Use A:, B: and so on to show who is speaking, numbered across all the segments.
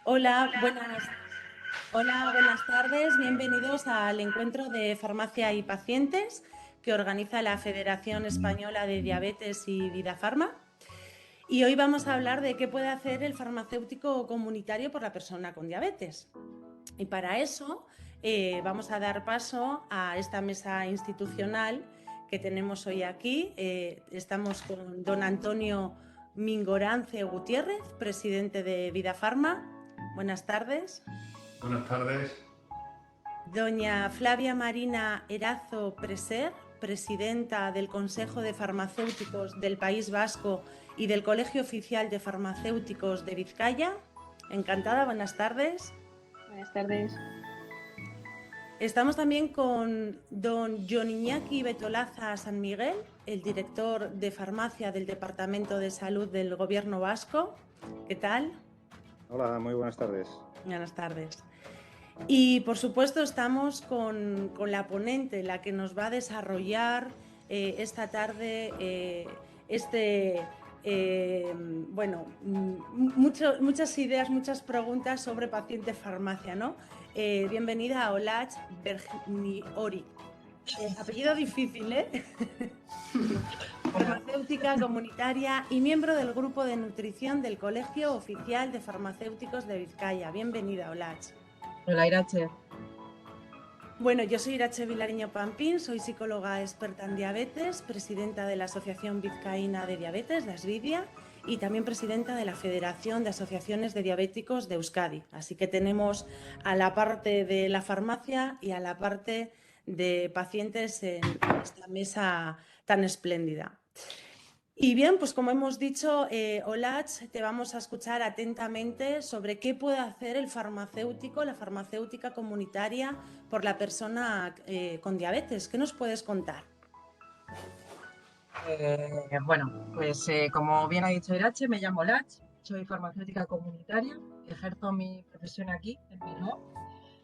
A: Hola, buenas tardes. Bienvenidos al encuentro de Farmacia y Pacientes que organiza la Federación Española de Diabetes y Vidafarma. Y hoy vamos a hablar de qué puede hacer el farmacéutico comunitario por la persona con diabetes. Y para eso vamos a dar paso a esta mesa institucional que tenemos hoy aquí. Estamos con don Antonio Mingorance Gutiérrez, presidente de Vidafarma. Buenas tardes.
B: Buenas tardes.
A: Doña Flavia Marina Erazo Preser, presidenta del Consejo de Farmacéuticos del País Vasco y del Colegio Oficial de Farmacéuticos de Vizcaya. Encantada, buenas tardes.
C: Buenas tardes.
A: Estamos también con don Jon Iñaki Betolaza San Miguel, el director de farmacia del Departamento de Salud del Gobierno Vasco. ¿Qué tal?
D: Hola, muy buenas tardes.
A: Buenas tardes. Y por supuesto estamos con la ponente, la que nos va a desarrollar esta tarde muchas ideas, muchas preguntas sobre paciente farmacia, ¿no? Bienvenida a Olach Bergniori. Apellido difícil, ¿eh? Farmacéutica comunitaria y miembro del grupo de nutrición del Colegio Oficial de Farmacéuticos de Vizcaya. Bienvenida, Olach.
C: Hola, Irache.
A: Bueno, yo soy Irache Vilariño Pampín, soy psicóloga experta en diabetes, presidenta de la Asociación Vizcaína de Diabetes, de Asvidia, y también presidenta de la Federación de Asociaciones de Diabéticos de Euskadi. Así que tenemos a la parte de la farmacia y a la parte de pacientes en esta mesa tan espléndida. Y bien, pues como hemos dicho, Olach, te vamos a escuchar atentamente sobre qué puede hacer el farmacéutico, la farmacéutica comunitaria por la persona con diabetes. ¿Qué nos puedes contar?
C: Como bien ha dicho Irache, me llamo Lach, soy farmacéutica comunitaria, ejerzo mi profesión aquí, en Bilbao,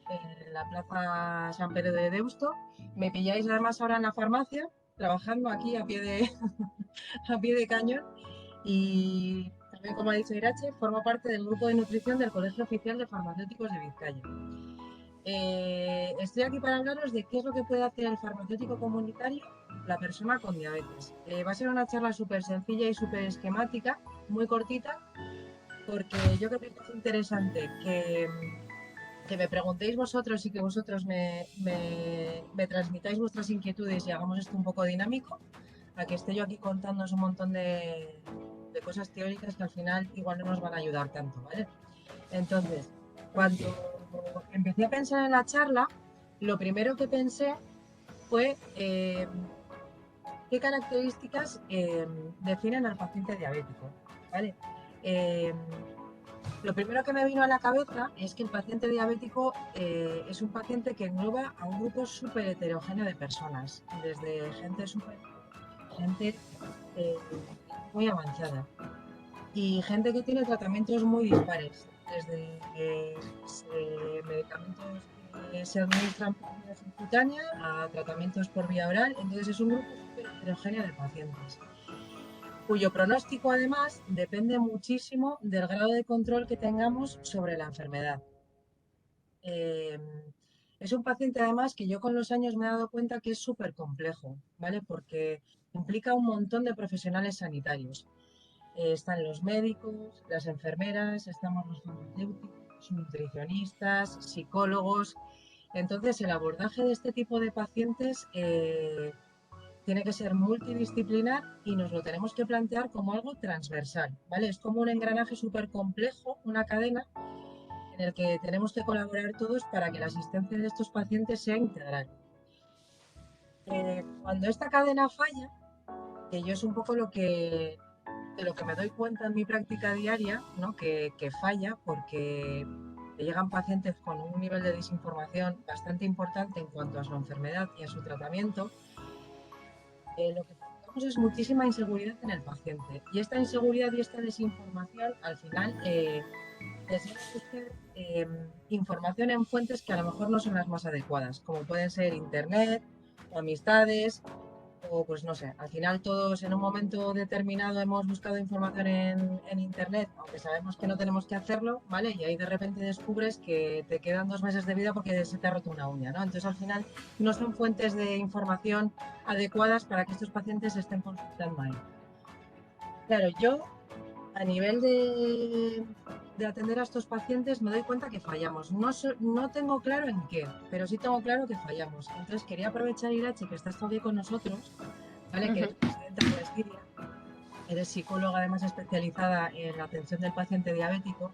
C: en la Plaza San Pedro de Deusto. Me pilláis además ahora en la farmacia, trabajando aquí a pie de, a pie de cañón. Y también, como ha dicho Irache, formo parte del grupo de nutrición del Colegio Oficial de Farmacéuticos de Vizcaya. Estoy aquí para hablaros de qué es lo que puede hacer el farmacéutico comunitario la persona con diabetes. Va a ser una charla súper sencilla y súper esquemática, muy cortita, porque yo creo que es interesante que me preguntéis vosotros y que vosotros me transmitáis vuestras inquietudes y hagamos esto un poco dinámico, a que esté yo aquí contándoos un montón de cosas teóricas que al final igual no nos van a ayudar tanto, ¿vale? Entonces, cuando empecé a pensar en la charla, lo primero que pensé fue qué características definen al paciente diabético, ¿vale? Eh, lo primero que me vino a la cabeza es que el paciente diabético es un paciente que engloba a un grupo súper heterogéneo de personas, desde gente eh, muy avanzada y gente que tiene tratamientos muy dispares, desde medicamentos que se administran por vía subcutánea a tratamientos por vía oral. Entonces es un grupo súper heterogéneo de pacientes, cuyo pronóstico además depende muchísimo del grado de control que tengamos sobre la enfermedad. Eh, es un paciente además que yo con los años me he dado cuenta que es súper complejo, ¿vale? Porque implica un montón de profesionales sanitarios. Están los médicos, las enfermeras, estamos los farmacéuticos, nutricionistas, psicólogos. Entonces, el abordaje de este tipo de pacientes tiene que ser multidisciplinar y nos lo tenemos que plantear como algo transversal, ¿vale? Es como un engranaje súper complejo, una cadena en el que tenemos que colaborar todos para que la asistencia de estos pacientes sea integral. Cuando esta cadena falla, que yo es un poco de lo que me doy cuenta en mi práctica diaria, ¿no? Que falla porque llegan pacientes con un nivel de desinformación bastante importante en cuanto a su enfermedad y a su tratamiento. Lo que tenemos es muchísima inseguridad en el paciente. Y esta inseguridad y esta desinformación, al final, les lleva a buscar información en fuentes que a lo mejor no son las más adecuadas, como pueden ser internet o amistades. o pues no sé, al final todos en un momento determinado hemos buscado información en internet, aunque sabemos que no tenemos que hacerlo, ¿vale? Y ahí de repente descubres que te quedan 2 meses de vida porque se te ha roto una uña, ¿no? Entonces al final no son fuentes de información adecuadas para que estos pacientes estén consultando ahí. Claro, yo a nivel de atender a estos pacientes me doy cuenta que fallamos. No tengo claro en qué, pero sí tengo claro que fallamos. Entonces quería aprovechar, Irache, que estás todavía con nosotros, ¿vale? Que eres presidenta de Asvidia, eres psicóloga además especializada en la atención del paciente diabético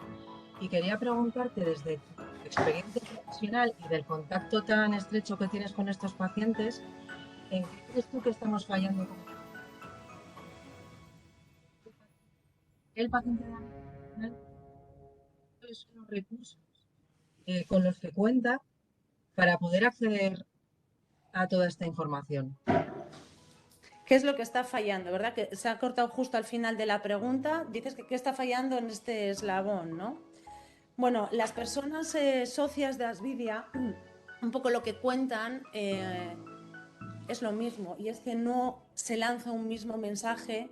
C: y quería preguntarte desde tu experiencia profesional y del contacto tan estrecho que tienes con estos pacientes, ¿en qué crees tú que estamos fallando como el paciente diabético? ¿Cuáles son los recursos con los que cuenta para poder acceder a toda esta información?
A: ¿Qué es lo que está fallando, verdad? Que se ha cortado justo al final de la pregunta. Dices que qué está fallando en este eslabón, ¿no? Bueno, las personas socias de Asvidia, un poco lo que cuentan es lo mismo, y es que no se lanza un mismo mensaje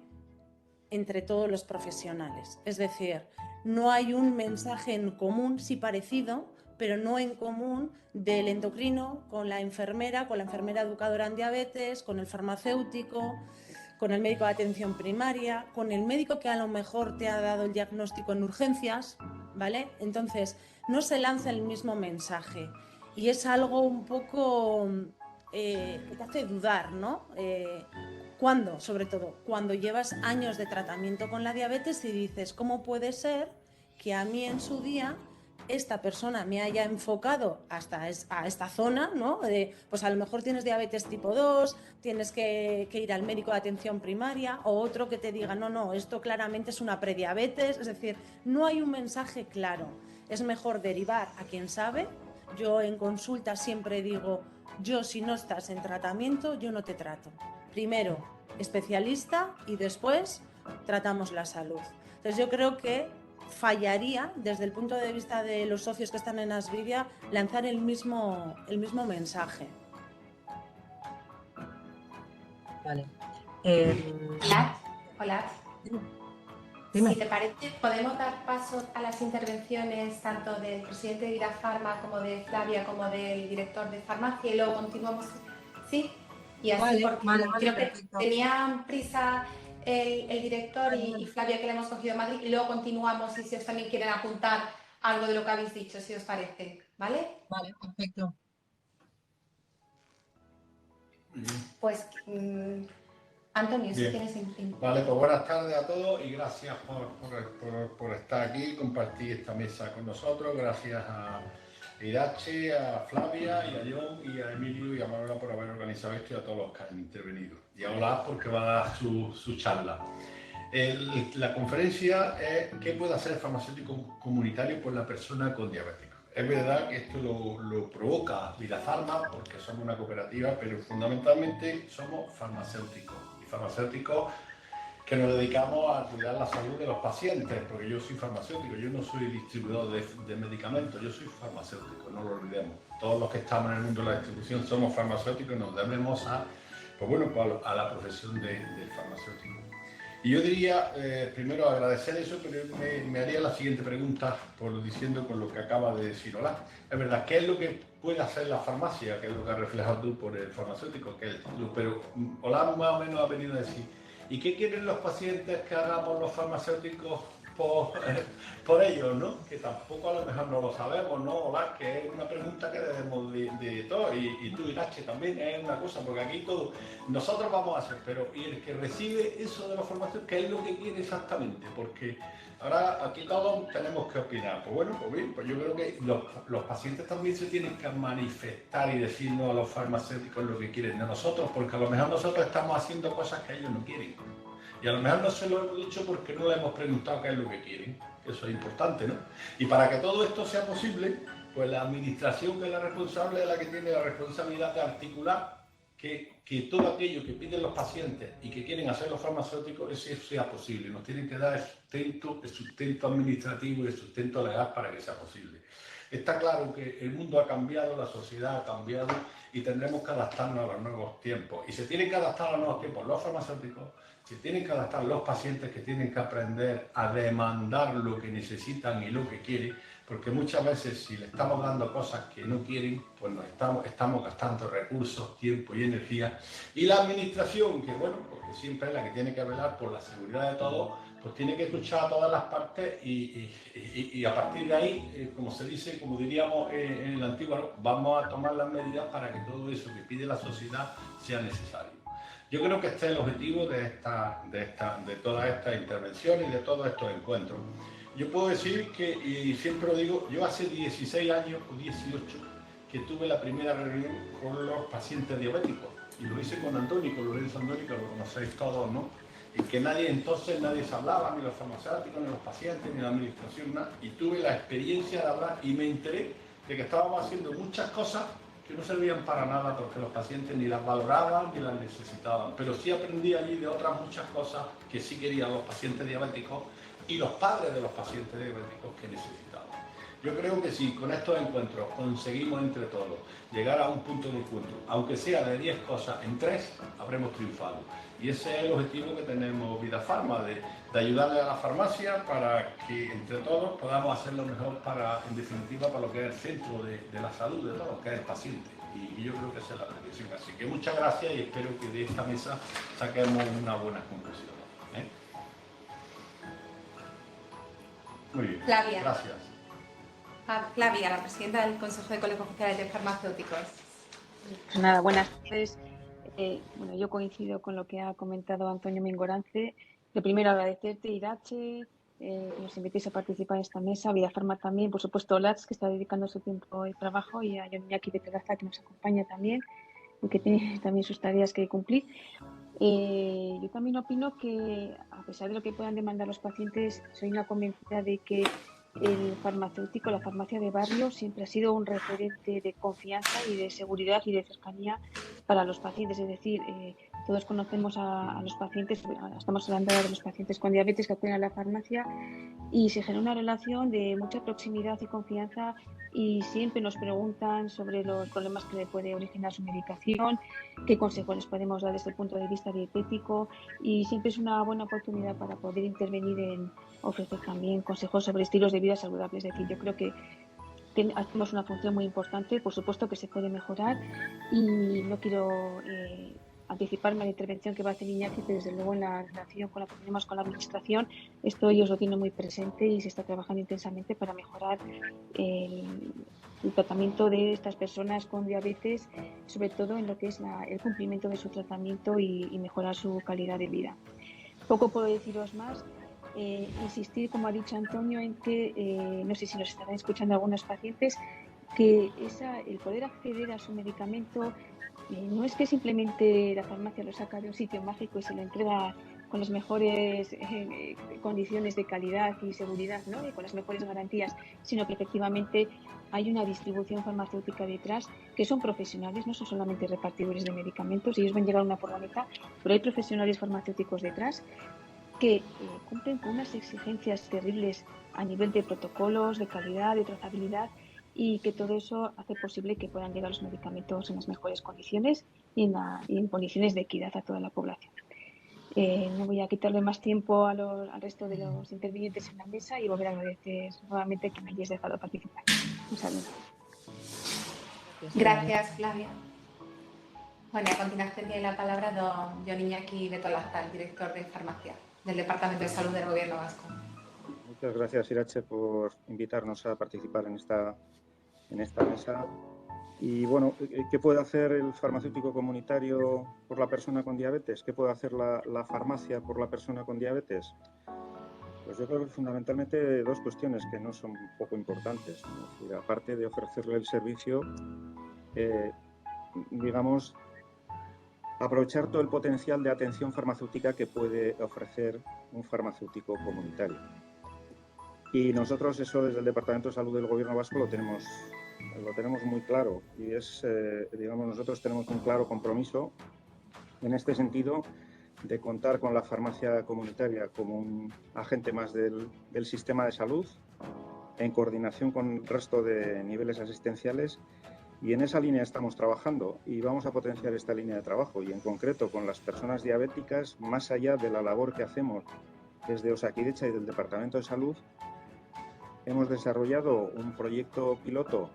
A: entre todos los profesionales. Es decir, no hay un mensaje en común, sí parecido, pero no en común, del endocrino con la enfermera educadora en diabetes, con el farmacéutico, con el médico de atención primaria, con el médico que a lo mejor te ha dado el diagnóstico en urgencias, ¿vale? Entonces, no se lanza el mismo mensaje y es algo un poco que te hace dudar, ¿no? ¿Cuándo? Sobre todo, cuando llevas años de tratamiento con la diabetes y dices, ¿cómo puede ser que a mí en su día esta persona me haya enfocado hasta a esta zona, ¿no? Pues a lo mejor tienes diabetes tipo 2, tienes que ir al médico de atención primaria, o otro que te diga, no, esto claramente es una prediabetes. Es decir, no hay un mensaje claro. Es mejor derivar a quien sabe. Yo en consulta siempre digo, yo si no estás en tratamiento, yo no te trato. Primero especialista y después tratamos la salud. Entonces yo creo que fallaría desde el punto de vista de los socios que están en Asvidia lanzar el mismo mensaje.
C: Vale.
B: Hola.
C: Dime.
B: Si te parece, podemos dar paso a las intervenciones tanto del presidente de Virafarma como de Flavia como del director de farmacia y luego continuamos. ¿Sí? Y así porque creo
C: perfecto.
B: que tenían prisa el director y Flavia, que le hemos cogido a Madrid, y luego continuamos y si os también quieren apuntar algo de lo que habéis dicho, si os parece. ¿Vale?
C: Vale, perfecto.
B: Pues Antonio, si tienes
E: Vale, pues buenas tardes a todos y gracias por estar aquí y compartir esta mesa con nosotros. Gracias a Irache, a Flavia y a John y a Emilio y a Manuela por haber organizado esto y a todos los que han intervenido. Y a Olaf porque va a dar su charla. La conferencia es ¿qué puede hacer el farmacéutico comunitario por la persona con diabetes? Es verdad que esto lo provoca Virafarma porque somos una cooperativa, pero fundamentalmente somos farmacéuticos. Farmacéuticos que nos dedicamos a cuidar la salud de los pacientes, porque yo soy farmacéutico, yo no soy distribuidor de medicamentos, yo soy farmacéutico, no lo olvidemos. Todos los que estamos en el mundo de la distribución somos farmacéuticos y nos debemos a la profesión del farmacéutico. Y yo diría, primero agradecer eso, pero me haría la siguiente pregunta diciendo con lo que acaba de decir Olaf. Es verdad, ¿qué es lo que puede hacer la farmacia? ¿Qué es lo que has reflejado tú por el farmacéutico? Pero Olaf más o menos ha venido a decir, ¿y qué quieren los pacientes que hagamos los farmacéuticos por ellos, ¿no? Que tampoco a lo mejor no lo sabemos, ¿no, Olaf? Que es una pregunta que debemos de todo, y tú, Irache, también es una cosa, porque aquí todo, nosotros vamos a hacer, pero y el que recibe eso de los farmacéuticos, ¿qué es lo que quiere exactamente? Porque ahora aquí todos tenemos que opinar. Pues bueno, pues bien, pues yo creo que los pacientes también se tienen que manifestar y decirnos a los farmacéuticos lo que quieren de nosotros, porque a lo mejor nosotros estamos haciendo cosas que ellos no quieren. Y a lo mejor no se lo hemos dicho porque no le hemos preguntado qué es lo que quieren. Eso es importante, ¿no? Y para que todo esto sea posible, pues la administración, que es la responsable, es la que tiene la responsabilidad de articular que todo aquello que piden los pacientes y que quieren hacer los farmacéuticos, eso sea posible. Nos tienen que dar el sustento administrativo y el sustento legal para que sea posible. Está claro que el mundo ha cambiado, la sociedad ha cambiado y tendremos que adaptarnos a los nuevos tiempos. Y se tienen que adaptar a los nuevos tiempos los farmacéuticos, se tienen que adaptar los pacientes, que tienen que aprender a demandar lo que necesitan y lo que quieren, porque muchas veces si le estamos dando cosas que no quieren, pues nos estamos gastando recursos, tiempo y energía. Y la administración, que bueno, porque siempre es la que tiene que velar por la seguridad de todos, pues tiene que escuchar a todas las partes y a partir de ahí, como se dice, como diríamos en el antiguo, ¿no? Vamos a tomar las medidas para que todo eso que pide la sociedad sea necesario. Yo creo que este es el objetivo de todas estas intervenciones y de todos estos encuentros. Yo puedo decir que, y siempre lo digo, yo hace 16 años o 18 que tuve la primera reunión con los pacientes diabéticos y lo hice con Antonio, con Lorenzo Andoni, que lo conocéis todos, ¿no? Y que nadie se hablaba, ni los farmacéuticos, ni los pacientes, ni la administración, nada. Y tuve la experiencia de hablar y me enteré de que estábamos haciendo muchas cosas que no servían para nada porque los pacientes ni las valoraban ni las necesitaban. Pero sí aprendí allí de otras muchas cosas que sí querían los pacientes diabéticos y los padres de los pacientes diabéticos que necesitaban. Yo creo que si con estos encuentros conseguimos entre todos llegar a un punto de encuentro, aunque sea de 10 cosas en 3, habremos triunfado. Y ese es el objetivo que tenemos VidaPharma, de ayudarle a la farmacia para que entre todos podamos hacer lo mejor para, en definitiva, para lo que es el centro de la salud de todos, que es el paciente. Y yo creo que esa es la pretensión. Así que muchas gracias y espero que de esta mesa saquemos una buena conclusión. Muy bien.
B: Flavia.
E: Gracias.
B: Flavia, la presidenta del Consejo de Colegios Oficiales de Farmacéuticos.
F: Pues nada, buenas tardes. Bueno, yo coincido con lo que ha comentado Antonio Mingorance. Lo primero, agradecerte, Irache, que nos invitéis a participar en esta mesa, VidaPharma también, por supuesto, Lats, que está dedicando su tiempo de trabajo, y a Iñaki de Pedraza, que nos acompaña también y que tiene también sus tareas que cumplir. Yo también opino que, a pesar de lo que puedan demandar los pacientes, soy una convencida de que el farmacéutico, la farmacia de barrio, siempre ha sido un referente de confianza y de seguridad y de cercanía para los pacientes. Es decir, todos conocemos a los pacientes, estamos hablando ahora de los pacientes con diabetes que acuden a la farmacia, y se genera una relación de mucha proximidad y confianza, y siempre nos preguntan sobre los problemas que le puede originar su medicación, qué consejos les podemos dar desde el punto de vista dietético, y siempre es una buena oportunidad para poder intervenir en ofrecer también consejos sobre estilos de vida saludables. Es decir, yo creo que hacemos una función muy importante, por supuesto que se puede mejorar, y no quiero anticiparme a la intervención que va a hacer Iñaki, pero desde luego en la relación con la que tenemos con la administración, esto ellos lo tienen muy presente y se está trabajando intensamente para mejorar el tratamiento de estas personas con diabetes, sobre todo en lo que es el cumplimiento de su tratamiento y mejorar su calidad de vida. Poco puedo deciros más. Insistir, como ha dicho Antonio, en que, no sé si nos estarán escuchando algunos pacientes, que el poder acceder a su medicamento no es que simplemente la farmacia lo saca de un sitio mágico y se lo entrega con las mejores condiciones de calidad y seguridad, ¿no? Y con las mejores garantías, sino que efectivamente hay una distribución farmacéutica detrás, que son profesionales, no son solamente repartidores de medicamentos. Ellos van a llegar a una furgoneta, pero hay profesionales farmacéuticos detrás que cumplen con unas exigencias terribles a nivel de protocolos, de calidad, de trazabilidad, y que todo eso hace posible que puedan llegar los medicamentos en las mejores condiciones y en condiciones de equidad a toda la población. No voy a quitarle más tiempo al resto de los intervinientes en la mesa y volver a agradecer nuevamente que me hayáis dejado participar. Un saludo.
B: Gracias, Flavia. Bueno, a continuación tiene la palabra don Jon Iñaki Betolaza, el director de farmacia del Departamento de Salud del Gobierno Vasco.
D: Muchas gracias, Irache, por invitarnos a participar en esta mesa. Y bueno, ¿qué puede hacer el farmacéutico comunitario por la persona con diabetes? ¿Qué puede hacer la farmacia por la persona con diabetes? Pues yo creo que fundamentalmente dos cuestiones que no son poco importantes. Es decir, aparte de ofrecerle el servicio, digamos, aprovechar todo el potencial de atención farmacéutica que puede ofrecer un farmacéutico comunitario. Y nosotros eso desde el Departamento de Salud del Gobierno Vasco lo tenemos muy claro, y es, digamos, nosotros tenemos un claro compromiso en este sentido de contar con la farmacia comunitaria como un agente más del sistema de salud, en coordinación con el resto de niveles asistenciales, y en esa línea estamos trabajando y vamos a potenciar esta línea de trabajo, y en concreto con las personas diabéticas, más allá de la labor que hacemos desde Osakidetza y del Departamento de Salud. Hemos desarrollado un proyecto piloto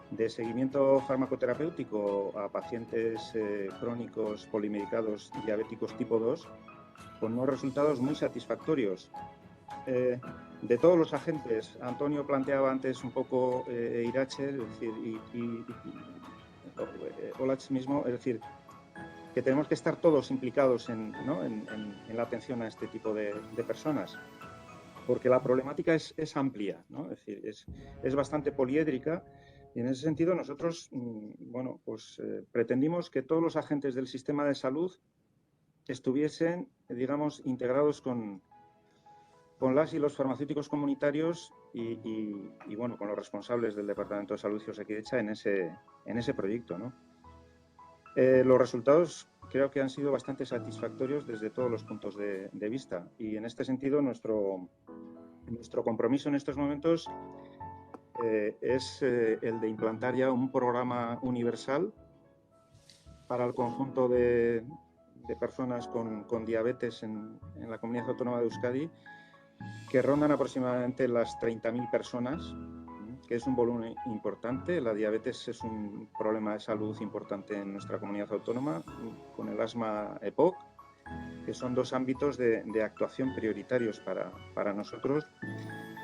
D: de seguimiento farmacoterapéutico a pacientes crónicos polimedicados diabéticos tipo 2, con unos resultados muy satisfactorios. De todos los agentes, Antonio planteaba antes un poco Irache, es decir, y Olatz mismo, es decir, que tenemos que estar todos implicados en la atención a este tipo de personas, porque la problemática es amplia, ¿no? Es decir, es bastante poliédrica, y en ese sentido nosotros, pretendimos que todos los agentes del sistema de salud estuviesen, digamos, integrados con las y los farmacéuticos comunitarios y bueno, con los responsables del Departamento de Salud y Osakidetza en ese proyecto, ¿no? Los resultados creo que han sido bastante satisfactorios desde todos los puntos de vista, y en este sentido nuestro compromiso en estos momentos es el de implantar ya un programa universal para el conjunto de personas con diabetes en la Comunidad Autónoma de Euskadi, que rondan aproximadamente las 30.000 personas, que es un volumen importante. La diabetes es un problema de salud importante en nuestra comunidad autónoma, con el asma EPOC, que son dos ámbitos de actuación prioritarios para nosotros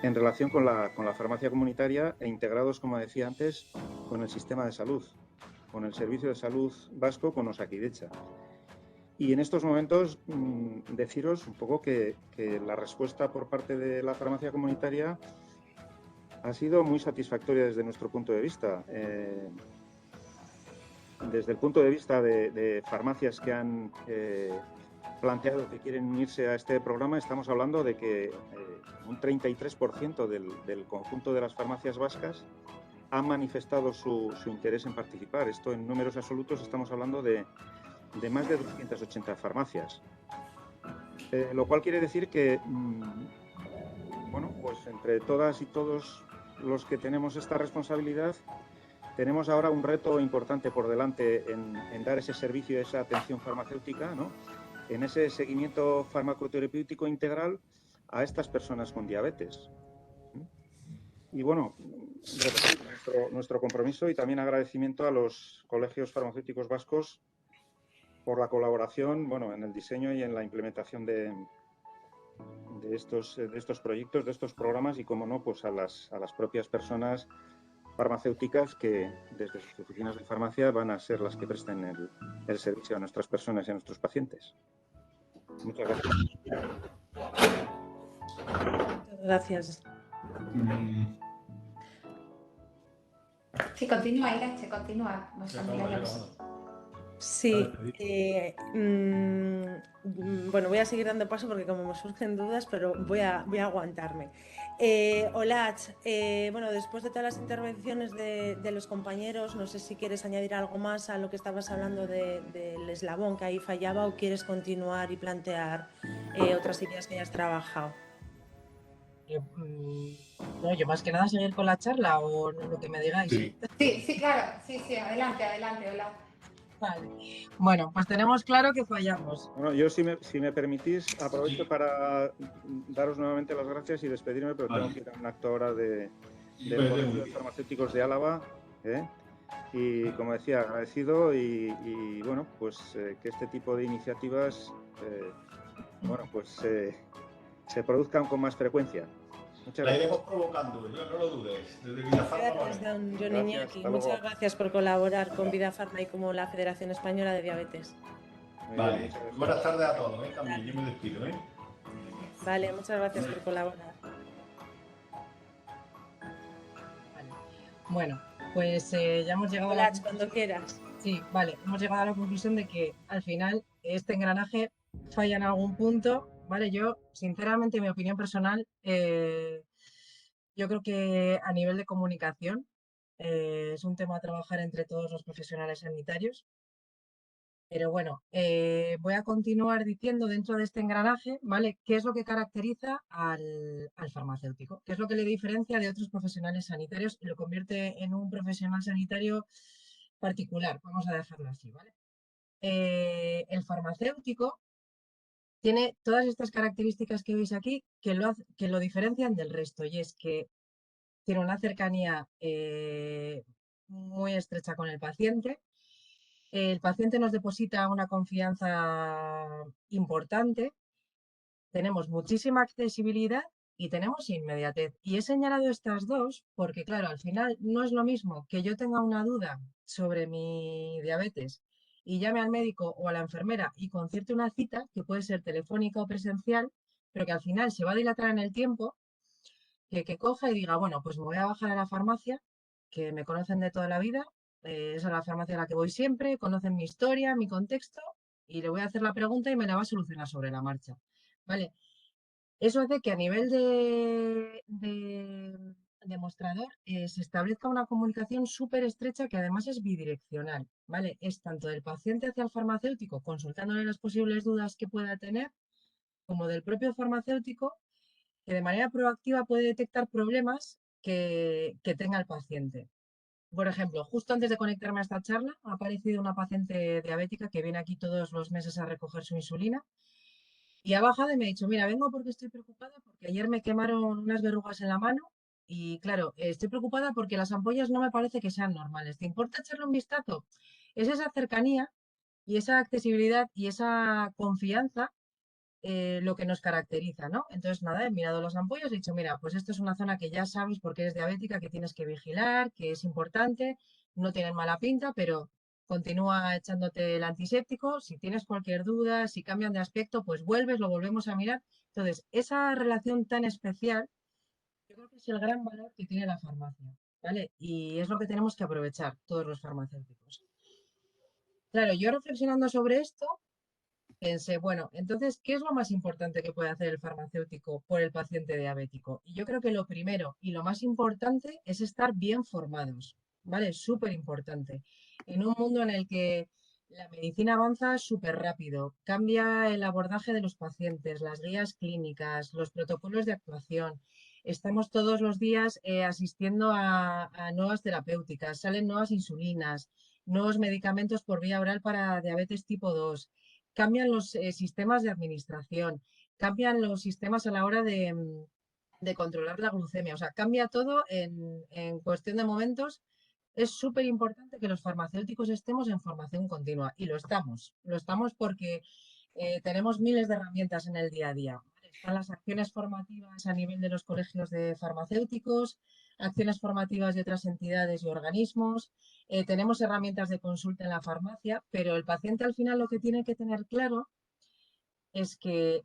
D: en relación con la farmacia comunitaria, e integrados, como decía antes, con el sistema de salud, con el Servicio de Salud Vasco, con Osakidetza. Y en estos momentos deciros un poco que la respuesta por parte de la farmacia comunitaria ha sido muy satisfactoria desde nuestro punto de vista. Desde el punto de vista de farmacias que han planteado que quieren unirse a este programa, estamos hablando de que un 33% del conjunto de las farmacias vascas han manifestado su interés en participar. Esto en números absolutos estamos hablando de más de 280 farmacias. Lo cual quiere decir que, pues entre todas y todos los que tenemos esta responsabilidad, tenemos ahora un reto importante por delante en dar ese servicio, esa atención farmacéutica, ¿no?, en ese seguimiento farmacoterapéutico integral a estas personas con diabetes. Y bueno, nuestro compromiso y también agradecimiento a los colegios farmacéuticos vascos por la colaboración, en el diseño y en la implementación de estos proyectos, de estos programas, y, como no, pues a las propias personas farmacéuticas que desde sus oficinas de farmacia van a ser las que presten el servicio a nuestras personas y a nuestros pacientes. Muchas gracias.
A: Muchas gracias.
B: Sí, continúa, Irache, continúa.
A: Sí, voy a seguir dando paso porque como me surgen dudas, pero voy a aguantarme. Olatz, después de todas las intervenciones de los compañeros, no sé si quieres añadir algo más a lo que estabas hablando del eslabón que ahí fallaba, o quieres continuar y plantear otras ideas que hayas trabajado.
C: No, yo más que nada seguir con la charla o lo que me digáis.
B: Sí, claro, sí, adelante, Olatz.
C: Vale. Bueno, pues tenemos claro que fallamos.
D: Bueno, yo, si me permitís, aprovecho para daros nuevamente las gracias y despedirme, pero tengo que ir a un acto ahora del Colegio de Farmacéuticos de Álava, y, como decía, agradecido y que este tipo de iniciativas se produzcan con más frecuencia.
E: La iremos provocando, no lo dudes. Desde Vidafarma.
A: Gracias, don Jon Iñaki. Muchas gracias por colaborar con Vidafarma y como la Federación Española de Diabetes.
E: Vale, buenas tardes a todos, también yo me despido,
A: Vale, muchas gracias por colaborar.
C: Vale. Bueno, pues ya hemos llegado
A: a cuando quieras.
C: Sí, vale, hemos llegado a la conclusión de que al final este engranaje falla en algún punto, ¿vale? Yo, sinceramente, mi opinión personal, yo creo que a nivel de comunicación es un tema a trabajar entre todos los profesionales sanitarios. Pero bueno, voy a continuar diciendo dentro de este engranaje, ¿vale? ¿Qué es lo que caracteriza al farmacéutico? ¿Qué es lo que le diferencia de otros profesionales sanitarios y lo convierte en un profesional sanitario particular? Vamos a dejarlo así, ¿vale? El farmacéutico tiene todas estas características que veis aquí que lo diferencian del resto, y es que tiene una cercanía muy estrecha con el paciente. El paciente nos deposita una confianza importante, tenemos muchísima accesibilidad y tenemos inmediatez. Y he señalado estas dos porque, claro, al final no es lo mismo que yo tenga una duda sobre mi diabetes y llame al médico o a la enfermera y concierte una cita, que puede ser telefónica o presencial, pero que al final se va a dilatar en el tiempo, que coja y diga, bueno, pues me voy a bajar a la farmacia, que me conocen de toda la vida, es a la farmacia a la que voy siempre, conocen mi historia, mi contexto, y le voy a hacer la pregunta y me la va a solucionar sobre la marcha. ¿Vale? Eso hace que a nivel de demostrador se establezca una comunicación súper estrecha que además es bidireccional, ¿vale? Es tanto del paciente hacia el farmacéutico, consultándole las posibles dudas que pueda tener, como del propio farmacéutico, que de manera proactiva puede detectar problemas que tenga el paciente. Por ejemplo, justo antes de conectarme a esta charla, ha aparecido una paciente diabética que viene aquí todos los meses a recoger su insulina y ha bajado y me ha dicho, mira, vengo porque estoy preocupada porque ayer me quemaron unas verrugas en la mano y claro, estoy preocupada porque las ampollas no me parece que sean normales. ¿Te importa echarle un vistazo? Es esa cercanía y esa accesibilidad y esa confianza lo que nos caracteriza, ¿no? Entonces, nada, he mirado las ampollas y he dicho, mira, pues esto es una zona que ya sabes porque eres diabética, que tienes que vigilar, que es importante, no tienen mala pinta, pero continúa echándote el antiséptico. Si tienes cualquier duda, si cambian de aspecto, pues vuelves, lo volvemos a mirar. Entonces, esa relación tan especial, yo creo que es el gran valor que tiene la farmacia, ¿vale? Y es lo que tenemos que aprovechar todos los farmacéuticos. Claro, yo reflexionando sobre esto, pensé, bueno, entonces, ¿qué es lo más importante que puede hacer el farmacéutico por el paciente diabético? Y yo creo que lo primero y lo más importante es estar bien formados, ¿vale? Súper importante. En un mundo en el que la medicina avanza súper rápido, cambia el abordaje de los pacientes, las guías clínicas, los protocolos de actuación. Estamos todos los días asistiendo a nuevas terapéuticas, salen nuevas insulinas, nuevos medicamentos por vía oral para diabetes tipo 2, cambian los sistemas de administración, cambian los sistemas a la hora de controlar la glucemia, o sea, cambia todo en cuestión de momentos. Es súper importante que los farmacéuticos estemos en formación continua y lo estamos porque tenemos miles de herramientas en el día a día. ¿Vale? Están las acciones formativas a nivel de los colegios de farmacéuticos, acciones formativas de otras entidades y organismos, tenemos herramientas de consulta en la farmacia, pero el paciente al final lo que tiene que tener claro es que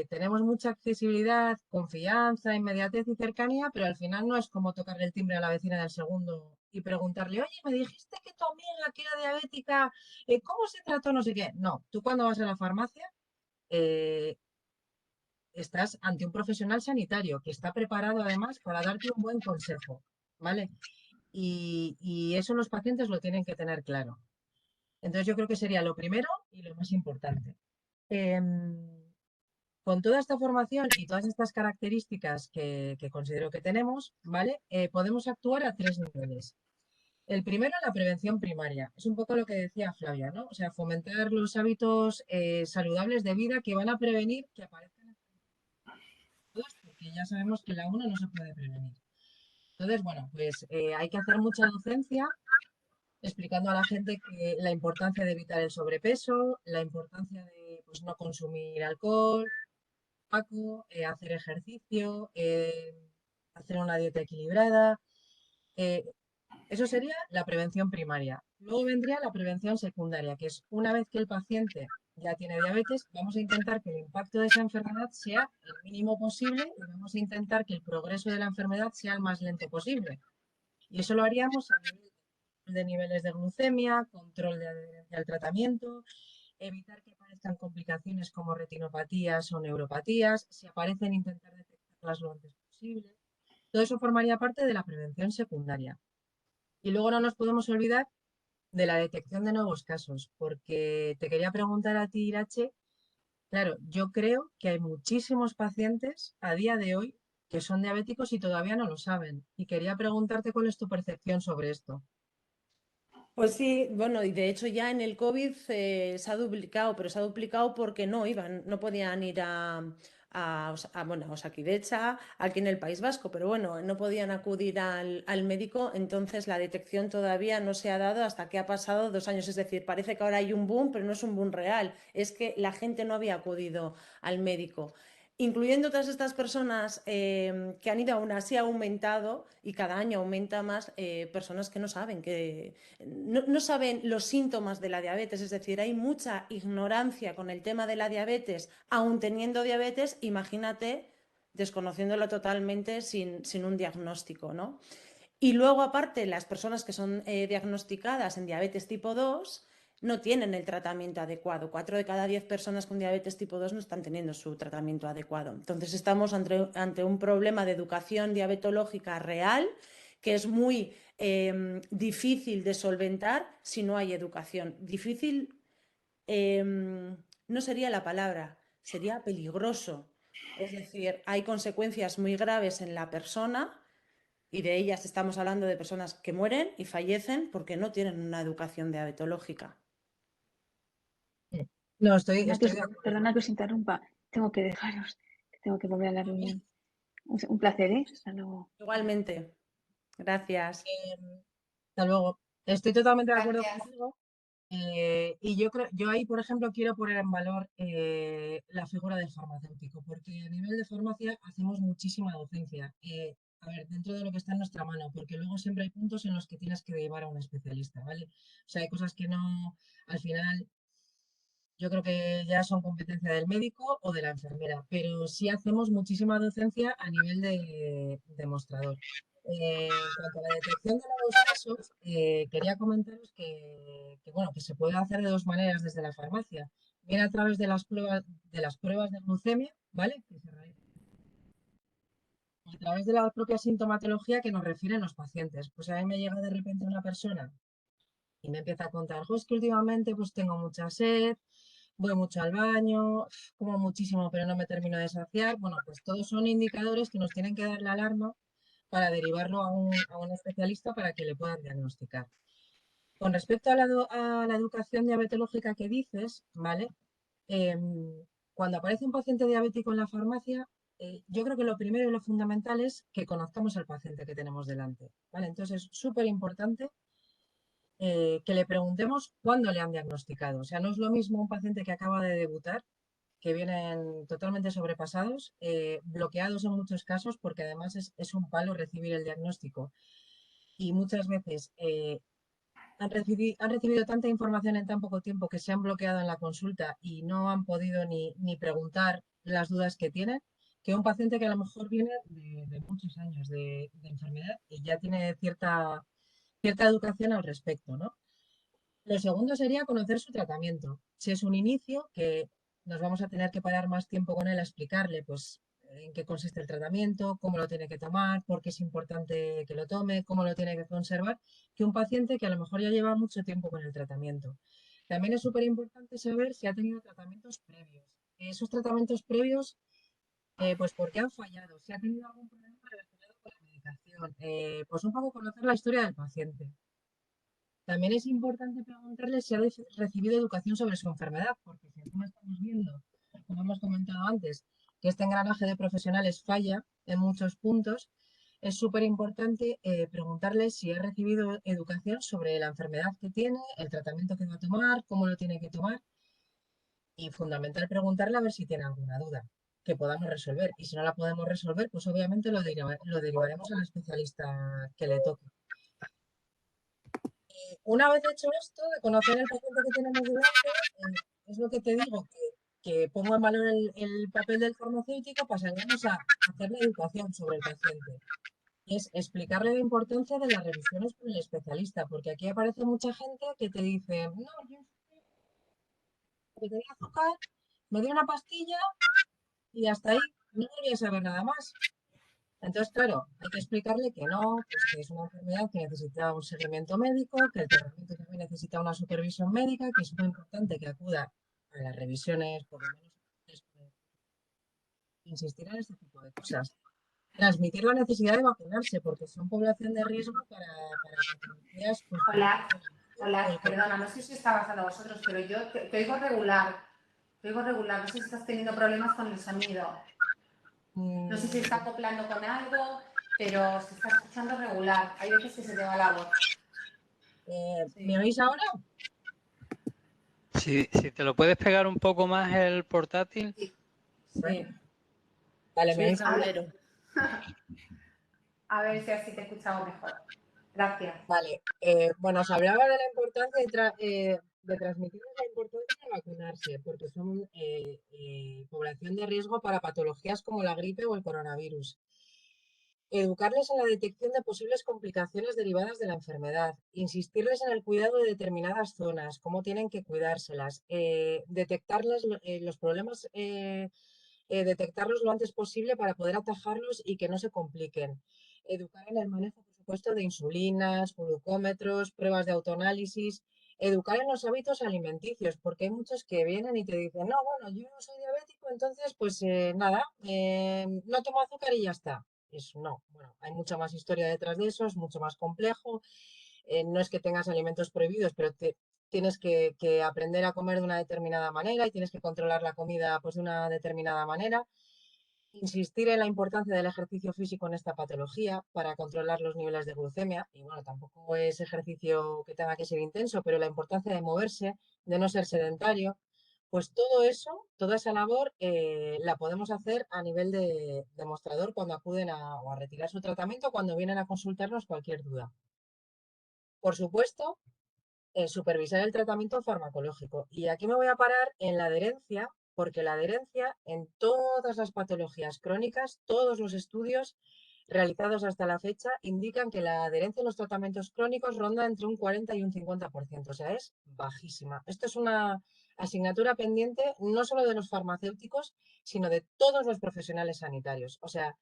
C: tenemos mucha accesibilidad, confianza, inmediatez y cercanía, pero al final no es como tocarle el timbre a la vecina del segundo y preguntarle, oye, me dijiste que tu amiga que era diabética, ¿cómo se trató? No sé qué. No, tú cuando vas a la farmacia eh, estás ante un profesional sanitario que está preparado además para darte un buen consejo, ¿vale? Y eso los pacientes lo tienen que tener claro. Entonces yo creo que sería lo primero y lo más importante. Em, con toda esta formación y todas estas características que considero que tenemos, ¿vale? Podemos actuar a tres niveles. El primero, la prevención primaria. Es un poco lo que decía Flavia, ¿no? O sea, fomentar los hábitos saludables de vida que van a prevenir que aparezcan enfermedades, porque ya sabemos que la una no se puede prevenir. Entonces, bueno, pues hay que hacer mucha docencia explicando a la gente que la importancia de evitar el sobrepeso, la importancia de pues, no consumir alcohol, tabaco, hacer ejercicio, hacer una dieta equilibrada. eh, Eso sería la prevención primaria. Luego vendría la prevención secundaria, que es una vez que el paciente ya tiene diabetes, vamos a intentar que el impacto de esa enfermedad sea el mínimo posible y vamos a intentar que el progreso de la enfermedad sea el más lento posible. Y eso lo haríamos a nivel de niveles de glucemia, control de adherencia al tratamiento, evitar que aparezcan complicaciones como retinopatías o neuropatías, si aparecen intentar detectarlas lo antes posible. Todo eso formaría parte de la prevención secundaria. Y luego no nos podemos olvidar de la detección de nuevos casos, porque te quería preguntar a ti, Irache, claro, yo creo que hay muchísimos pacientes a día de hoy que son diabéticos y todavía no lo saben. Y quería preguntarte cuál es tu percepción sobre esto.
A: Pues sí, bueno, y de hecho ya en el COVID se ha duplicado, pero se ha duplicado porque no iban, no podían ir bueno, a Osakidetza, aquí en el País Vasco, pero bueno, no podían acudir al médico, entonces la detección todavía no se ha dado hasta que ha pasado 2 años. Es decir, parece que ahora hay un boom, pero no es un boom real, es que la gente no había acudido al médico. Incluyendo todas estas personas que han ido, aún así ha aumentado y cada año aumenta más personas que no saben que no saben los síntomas de la diabetes, es decir, hay mucha ignorancia con el tema de la diabetes, aún teniendo diabetes, imagínate desconociéndolo totalmente sin un diagnóstico, ¿no? Y luego, aparte, las personas que son diagnosticadas en diabetes tipo 2 no tienen el tratamiento adecuado. 4 de cada 10 personas con diabetes tipo 2 no están teniendo su tratamiento adecuado. Entonces, estamos ante un problema de educación diabetológica real que es muy difícil de solventar si no hay educación. Difícil no sería la palabra, sería peligroso. Es decir, hay consecuencias muy graves en la persona y de ellas estamos hablando de personas que mueren y fallecen porque no tienen una educación diabetológica.
C: No, estoy de acuerdo.
F: Perdona que os interrumpa, tengo que dejaros, que tengo que volver a la reunión. Un placer, ¿eh? Hasta luego.
A: Igualmente, gracias.
C: Hasta luego. Estoy totalmente de acuerdo
B: Gracias.
C: contigo. Y yo creo, yo ahí, por ejemplo, quiero poner en valor la figura del farmacéutico, porque a nivel de farmacia hacemos muchísima docencia. A ver, dentro de lo que está en nuestra mano, porque luego siempre hay puntos en los que tienes que llevar a un especialista, ¿vale? O sea, hay cosas que no, al final, yo creo que ya son competencia del médico o de la enfermera, pero sí hacemos muchísima docencia a nivel de demostrador. En cuanto a la detección de nuevos casos, quería comentaros bueno, que se puede hacer de dos maneras desde la farmacia. Bien a través de las pruebas de glucemia, ¿vale? Que se realizan a través de la propia sintomatología que nos refieren los pacientes. Pues a mí me llega de repente una persona y me empieza a contar, "Jo, es que últimamente pues tengo mucha sed, voy mucho al baño, como muchísimo, pero no me termino de saciar". Bueno, pues todos son indicadores que nos tienen que dar la alarma para derivarlo a un especialista para que le puedan diagnosticar. Con respecto a a la educación diabetológica que dices, ¿vale? Cuando aparece un paciente diabético en la farmacia, yo creo que lo primero y lo fundamental es que conozcamos al paciente que tenemos delante, ¿vale? Entonces es súper importante que le preguntemos cuándo le han diagnosticado. O sea, no es lo mismo un paciente que acaba de debutar, que vienen totalmente sobrepasados, bloqueados en muchos casos, porque además es un palo recibir el diagnóstico. Y muchas veces han recibido tanta información en tan poco tiempo que se han bloqueado en la consulta y no han podido ni preguntar las dudas que tienen, que un paciente que a lo mejor viene de muchos años de enfermedad y ya tiene cierta educación al respecto, ¿no? Lo segundo sería conocer su tratamiento. Si es un inicio, que nos vamos a tener que parar más tiempo con él a explicarle, pues, en qué consiste el tratamiento, cómo lo tiene que tomar, por qué es importante que lo tome, cómo lo tiene que conservar, que un paciente que a lo mejor ya lleva mucho tiempo con el tratamiento. También es súper importante saber si ha tenido tratamientos previos. Esos tratamientos previos, pues, ¿por qué han fallado? Si ha tenido algún problema relacionado con la medicación. Pues un poco conocer la historia del paciente. También es importante preguntarle si ha recibido educación sobre su enfermedad, porque si encima estamos viendo, como hemos comentado antes, que este engranaje de profesionales falla en muchos puntos, es súper importante preguntarle si ha recibido educación sobre la enfermedad que tiene, el tratamiento que va a tomar, cómo lo tiene que tomar y fundamental preguntarle a ver si tiene alguna duda que podamos resolver. Y si no la podemos resolver, pues obviamente lo derivaremos al especialista que le toque. Una vez hecho esto, de conocer el paciente que tenemos delante, es lo que te digo, que pongo en valor el papel del farmacéutico, pasaremos a hacer la educación sobre el paciente. Es explicarle la importancia de las revisiones con el especialista, porque aquí aparece mucha gente que te dice, no, yo que tenía azúcar, me dio una pastilla y hasta ahí, no quería saber nada más. Entonces, claro, hay que explicarle que no, pues que es una enfermedad que necesita un seguimiento médico, que el tratamiento también necesita una supervisión médica, que es muy importante que acuda a las revisiones, por lo menos, insistir en este tipo de cosas. Transmitir la necesidad de vacunarse, porque son población de riesgo para patologías, pues, por
B: Hola,
C: ejemplo, o
B: hola,
C: el COVID.
B: perdona, no sé si está pasando a vosotros, pero yo te oigo regular. Te oigo regular, no sé si estás teniendo problemas con el sonido. No sé si está
C: Mm,
B: acoplando con algo, pero se está escuchando regular. Hay veces que se te va la voz.
C: ¿Me oís ahora?
G: Si te lo puedes pegar un poco más el portátil.
B: Sí.
C: Sí. Vale, ¿me
A: Soy el
C: oís ahora?
A: tablero.
B: A ver si así te escuchamos mejor. Gracias.
C: Vale. Bueno, os hablaba de la importancia de transmitir la importancia de vacunarse, porque son población de riesgo para patologías como la gripe o el coronavirus. Educarles en la detección de posibles complicaciones derivadas de la enfermedad, insistirles en el cuidado de determinadas zonas, cómo tienen que cuidárselas, detectarles los problemas, detectarlos lo antes posible para poder atajarlos y que no se compliquen. Educar en el manejo, por supuesto, de insulinas, glucómetros, pruebas de autoanálisis. Educar en los hábitos alimenticios, porque hay muchos que vienen y te dicen, no, bueno, yo no soy diabético, entonces pues nada, no tomo azúcar y ya está. Eso no, bueno, hay mucha más historia detrás de eso, es mucho más complejo. No es que tengas alimentos prohibidos, pero tienes que aprender a comer de una determinada manera y tienes que controlar la comida pues de una determinada manera. Insistir en la importancia del ejercicio físico en esta patología para controlar los niveles de glucemia. Y bueno, tampoco es ejercicio que tenga que ser intenso, pero la importancia de moverse, de no ser sedentario, pues todo eso, toda esa labor la podemos hacer a nivel de demostrador cuando acuden o a retirar su tratamiento, cuando vienen a consultarnos cualquier duda. Por supuesto, supervisar el tratamiento farmacológico. Y aquí me voy a parar en la adherencia, porque la adherencia en todas las patologías crónicas, todos los estudios realizados hasta la fecha indican que la adherencia a los tratamientos crónicos ronda entre un 40 y un 50%, o sea, es bajísima. Esto es una asignatura pendiente no solo de los farmacéuticos, sino de todos los profesionales sanitarios. O sea,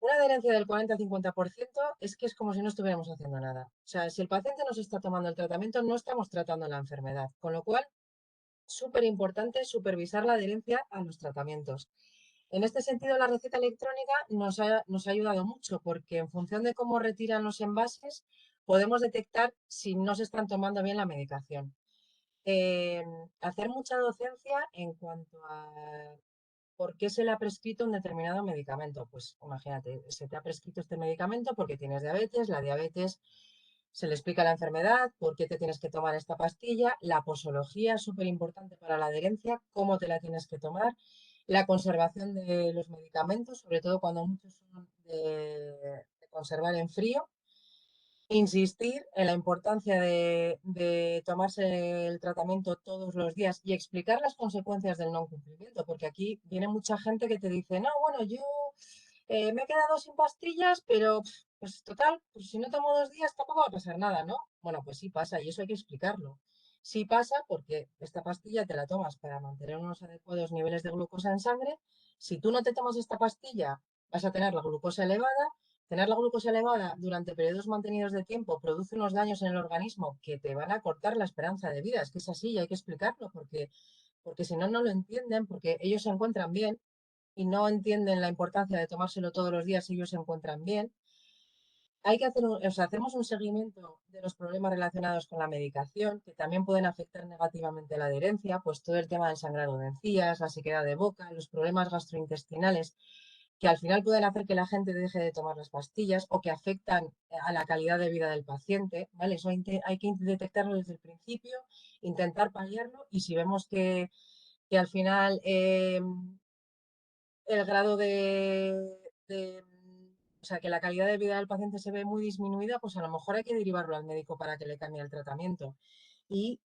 C: una adherencia del 40-50% es que es como si no estuviéramos haciendo nada. O sea, si el paciente no se está tomando el tratamiento, no estamos tratando la enfermedad. Con lo cual, súper importante supervisar la adherencia a los tratamientos. En este sentido, la receta electrónica nos ha ayudado mucho porque en función de cómo retiran los envases, podemos detectar si no se están tomando bien la medicación. Eh, Hacer mucha docencia en cuanto a ¿por qué se le ha prescrito un determinado medicamento? Pues imagínate, se te ha prescrito este medicamento porque tienes diabetes, la diabetes se le explica la enfermedad, por qué te tienes que tomar esta pastilla, la posología es súper importante para la adherencia, cómo te la tienes que tomar, la conservación de los medicamentos, sobre todo cuando muchos son de conservar en frío. Insistir en la importancia de tomarse el tratamiento todos los días y explicar las consecuencias del no cumplimiento, porque aquí viene mucha gente que te dice, no, bueno, yo me he quedado sin pastillas, pero pues total, pues si no tomo 2 días tampoco va a pasar nada, ¿no? Bueno, pues sí pasa y eso hay que explicarlo. Sí pasa porque esta pastilla te la tomas para mantener unos adecuados niveles de glucosa en sangre. Si tú no te tomas esta pastilla, vas a tener la glucosa elevada. Tener la glucosa elevada durante periodos mantenidos de tiempo produce unos daños en el organismo que te van a cortar la esperanza de vida. Es que es así y hay que explicarlo porque si no, no lo entienden, porque ellos se encuentran bien y no entienden la importancia de tomárselo todos los días si ellos se encuentran bien. Hay que hacer o sea, hacemos un seguimiento de los problemas relacionados con la medicación, que también pueden afectar negativamente a la adherencia, pues todo el tema del sangrado de encías, la sequedad de boca, los problemas gastrointestinales, que al final pueden hacer que la gente deje de tomar las pastillas o que afectan a la calidad de vida del paciente, ¿vale? Eso hay que detectarlo desde el principio, intentar paliarlo y si vemos que al final el grado o sea, que la calidad de vida del paciente se ve muy disminuida, pues a lo mejor hay que derivarlo al médico para que le cambie el tratamiento. Y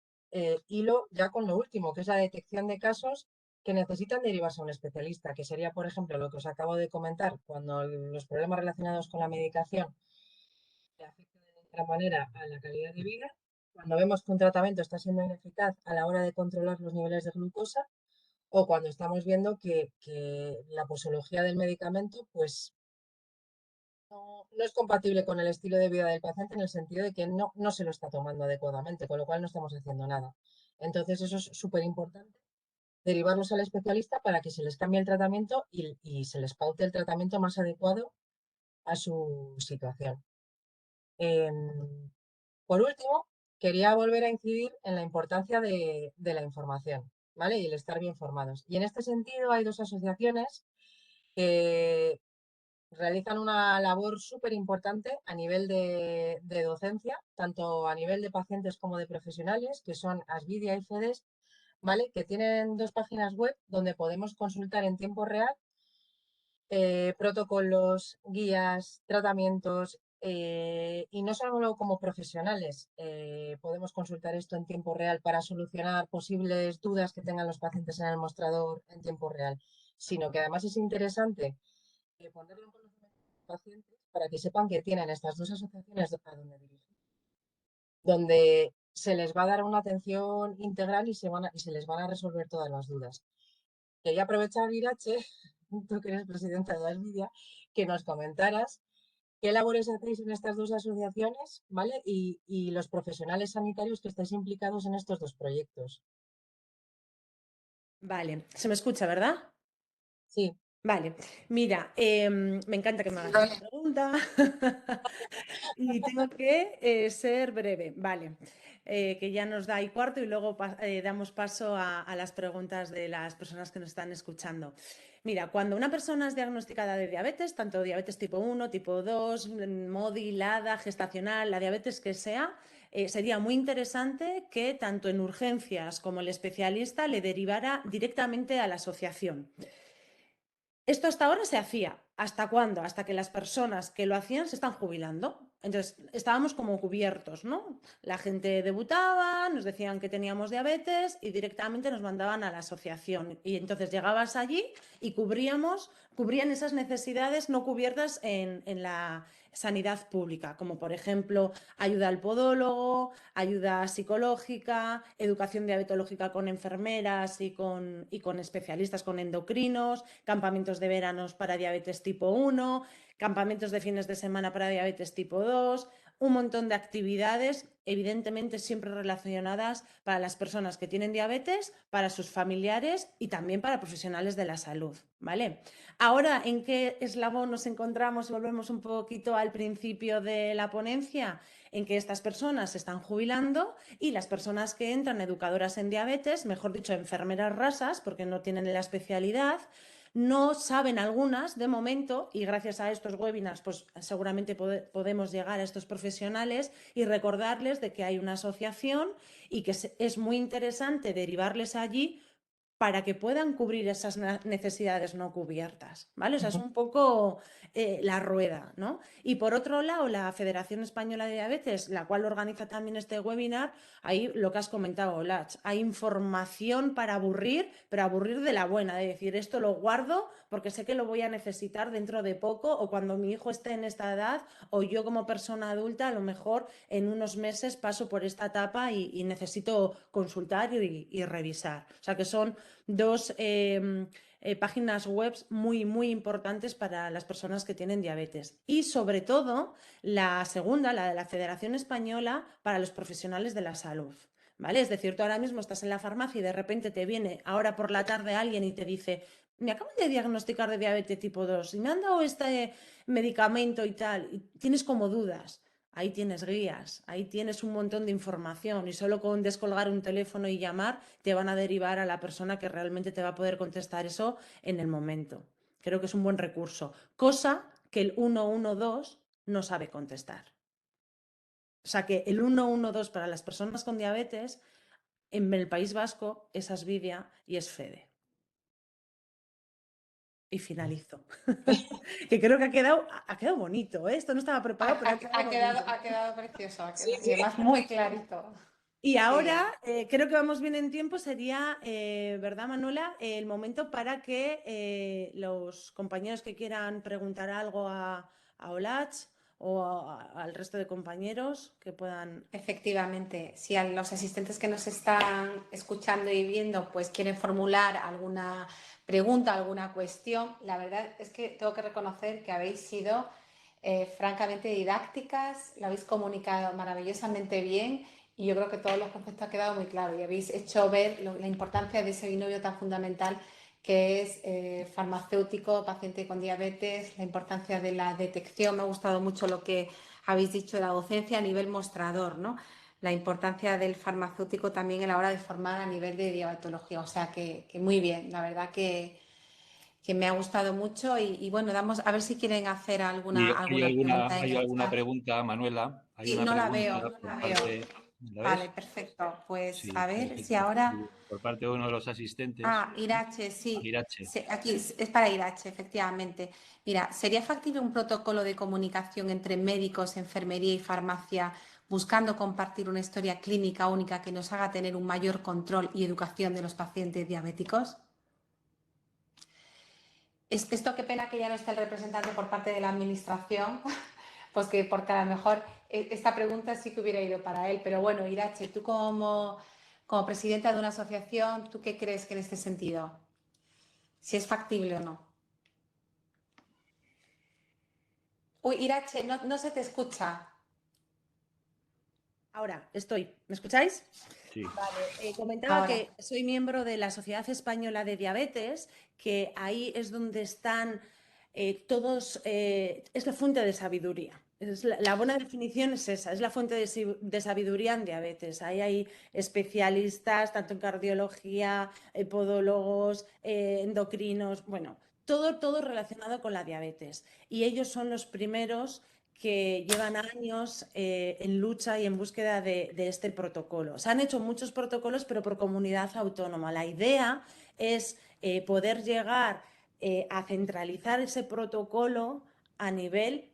C: hilo ya con lo último, que es la detección de casos que necesitan derivarse a un especialista, que sería, por ejemplo, lo que os acabo de comentar, cuando los problemas relacionados con la medicación le afectan de otra manera a la calidad de vida, cuando vemos que un tratamiento está siendo ineficaz a la hora de controlar los niveles de glucosa, o cuando estamos viendo que la posología del medicamento pues no es compatible con el estilo de vida del paciente en el sentido de que no se lo está tomando adecuadamente, con lo cual no estamos haciendo nada. Entonces, eso es súper importante, derivarlos al especialista para que se les cambie el tratamiento y se les paute el tratamiento más adecuado a su situación. Por último, quería volver a incidir en la importancia de la información, ¿vale? Y el estar bien formados. Y en este sentido hay dos asociaciones que realizan una labor súper importante a nivel de docencia, tanto a nivel de pacientes como de profesionales, que son Asvidia y FEDES, ¿vale? Que tienen dos páginas web donde podemos consultar en tiempo real protocolos, guías, tratamientos, y no solo como profesionales podemos consultar esto en tiempo real para solucionar posibles dudas que tengan los pacientes en el mostrador en tiempo real, sino que además es interesante ponerlo en conocimiento de los pacientes para que sepan que tienen estas dos asociaciones a donde dirigir, donde se les va a dar una atención integral y se les van a resolver todas las dudas. Quería aprovechar, Irache, tú que eres presidenta de la Asvidia, que nos comentaras qué labores hacéis en estas dos asociaciones, ¿vale? Y los profesionales sanitarios que estáis implicados en estos dos proyectos.
A: Vale, se me escucha, ¿verdad?
C: Sí.
A: Vale, mira, me encanta que me hagas esta pregunta y tengo que ser breve, vale, que ya nos da y cuarto y luego damos paso a las preguntas de las personas que nos están escuchando. Mira, cuando una persona es diagnosticada de diabetes, tanto diabetes tipo 1, tipo 2, MODI, LADA, gestacional, la diabetes que sea, sería muy interesante que tanto en urgencias como el especialista le derivara directamente a la asociación. Esto hasta ahora se hacía. ¿Hasta cuándo? Hasta que las personas que lo hacían se están jubilando. Entonces, estábamos como cubiertos, ¿no? La gente debutaba, nos decían que teníamos diabetes y directamente nos mandaban a la asociación. Y entonces llegabas allí y cubrían esas necesidades no cubiertas en la sanidad pública, como por ejemplo ayuda al podólogo, ayuda psicológica, educación diabetológica con enfermeras y con especialistas, con endocrinos, campamentos de veranos para diabetes tipo 1, campamentos de fines de semana para diabetes tipo 2, un montón de actividades, evidentemente siempre relacionadas para las personas que tienen diabetes, para sus familiares y también para profesionales de la salud, ¿vale? Ahora, ¿en qué eslabón nos encontramos? Volvemos un poquito al principio de la ponencia, en que estas personas se están jubilando y las personas que entran educadoras en diabetes, mejor dicho, enfermeras rasas, porque no tienen la especialidad, no saben algunas de momento, y gracias a estos webinars pues seguramente podemos llegar a estos profesionales y recordarles de que hay una asociación y que es muy interesante derivarles allí para que puedan cubrir esas necesidades no cubiertas, ¿vale? O sea, es un poco la rueda, ¿no? Y por otro lado, la Federación Española de Diabetes, la cual organiza también este webinar, ahí lo que has comentado, Olach, hay información para aburrir, pero aburrir de la buena, de decir, esto lo guardo porque sé que lo voy a necesitar dentro de poco o cuando mi hijo esté en esta edad o yo como persona adulta, a lo mejor en unos meses paso por esta etapa y necesito consultar y revisar. O sea, que son dos páginas web muy, muy importantes para las personas que tienen diabetes. Y sobre todo, la segunda, la de la Federación Española, para los profesionales de la salud. ¿Vale? Es decir, tú ahora mismo estás en la farmacia y de repente te viene ahora por la tarde alguien y te dice, me acaban de diagnosticar de diabetes tipo 2 y me han dado este medicamento y tal, y tienes como dudas. Ahí tienes guías, ahí tienes un montón de información y solo con descolgar un teléfono y llamar te van a derivar a la persona que realmente te va a poder contestar eso en el momento. Creo que es un buen recurso, cosa que el 112 no sabe contestar. O sea que el 112 para las personas con diabetes en el País Vasco es Asvidia y es FEDE. Y finalizo. Que creo que ha quedado bonito, ¿eh? Esto no estaba preparado, pero
B: Ha quedado precioso,
C: Sí,
B: y además muy clarito.
A: Y ahora,
B: Sí.
A: creo que vamos bien en tiempo, sería, ¿verdad, Manuela? El momento para que los compañeros que quieran preguntar algo a Olach o al resto de compañeros que puedan...
B: Efectivamente, si a los asistentes que nos están escuchando y viendo pues quieren formular alguna pregunta, alguna cuestión, la verdad es que tengo que reconocer que habéis sido francamente didácticas, lo habéis comunicado maravillosamente bien y yo creo que todos los conceptos han quedado muy claros y habéis hecho ver la importancia de ese binomio tan fundamental que es farmacéutico, paciente con diabetes, la importancia de la detección. Me ha gustado mucho lo que habéis dicho de la docencia a nivel mostrador, ¿no? La importancia del farmacéutico también a la hora de formar a nivel de diabetología. O sea que muy bien, la verdad que me ha gustado mucho y bueno, a ver si quieren hacer alguna pregunta en
H: Hay
B: el
H: alguna
B: chat.
H: pregunta, Manuela. Hay
B: Sí,
H: una
B: no la
H: pregunta
B: veo, no
H: por
B: la veo.
H: parte. ¿La
B: Vale,
H: ves?
B: perfecto. Pues
H: Sí,
B: a ver si
H: perfecto.
B: ahora...
H: Sí, por parte de uno de los asistentes.
B: Irache, sí.
H: Irache.
B: Aquí es para Irache, efectivamente. Mira, ¿sería factible un protocolo de comunicación entre médicos, enfermería y farmacia buscando compartir una historia clínica única que nos haga tener un mayor control y educación de los pacientes diabéticos? Esto qué pena que ya no esté el representante por parte de la administración, pues porque a lo mejor esta pregunta sí que hubiera ido para él. Pero bueno, Irache, tú como presidenta de una asociación, ¿tú qué crees que en este sentido? Si es factible o no. Uy, Irache, no se te escucha.
A: Ahora estoy. ¿Me escucháis?
H: Sí.
A: Vale, comentaba
B: Ahora.
A: que soy miembro de la Sociedad Española de Diabetes, que ahí es donde están todos, es la fuente de sabiduría. La buena definición es esa, es la fuente de sabiduría en diabetes. Ahí hay especialistas, tanto en cardiología, podólogos, endocrinos, bueno, todo relacionado con la diabetes. Y ellos son los primeros que llevan años en lucha y en búsqueda de este protocolo. Se han hecho muchos protocolos, pero por comunidad autónoma. La idea es poder llegar a centralizar ese protocolo a nivel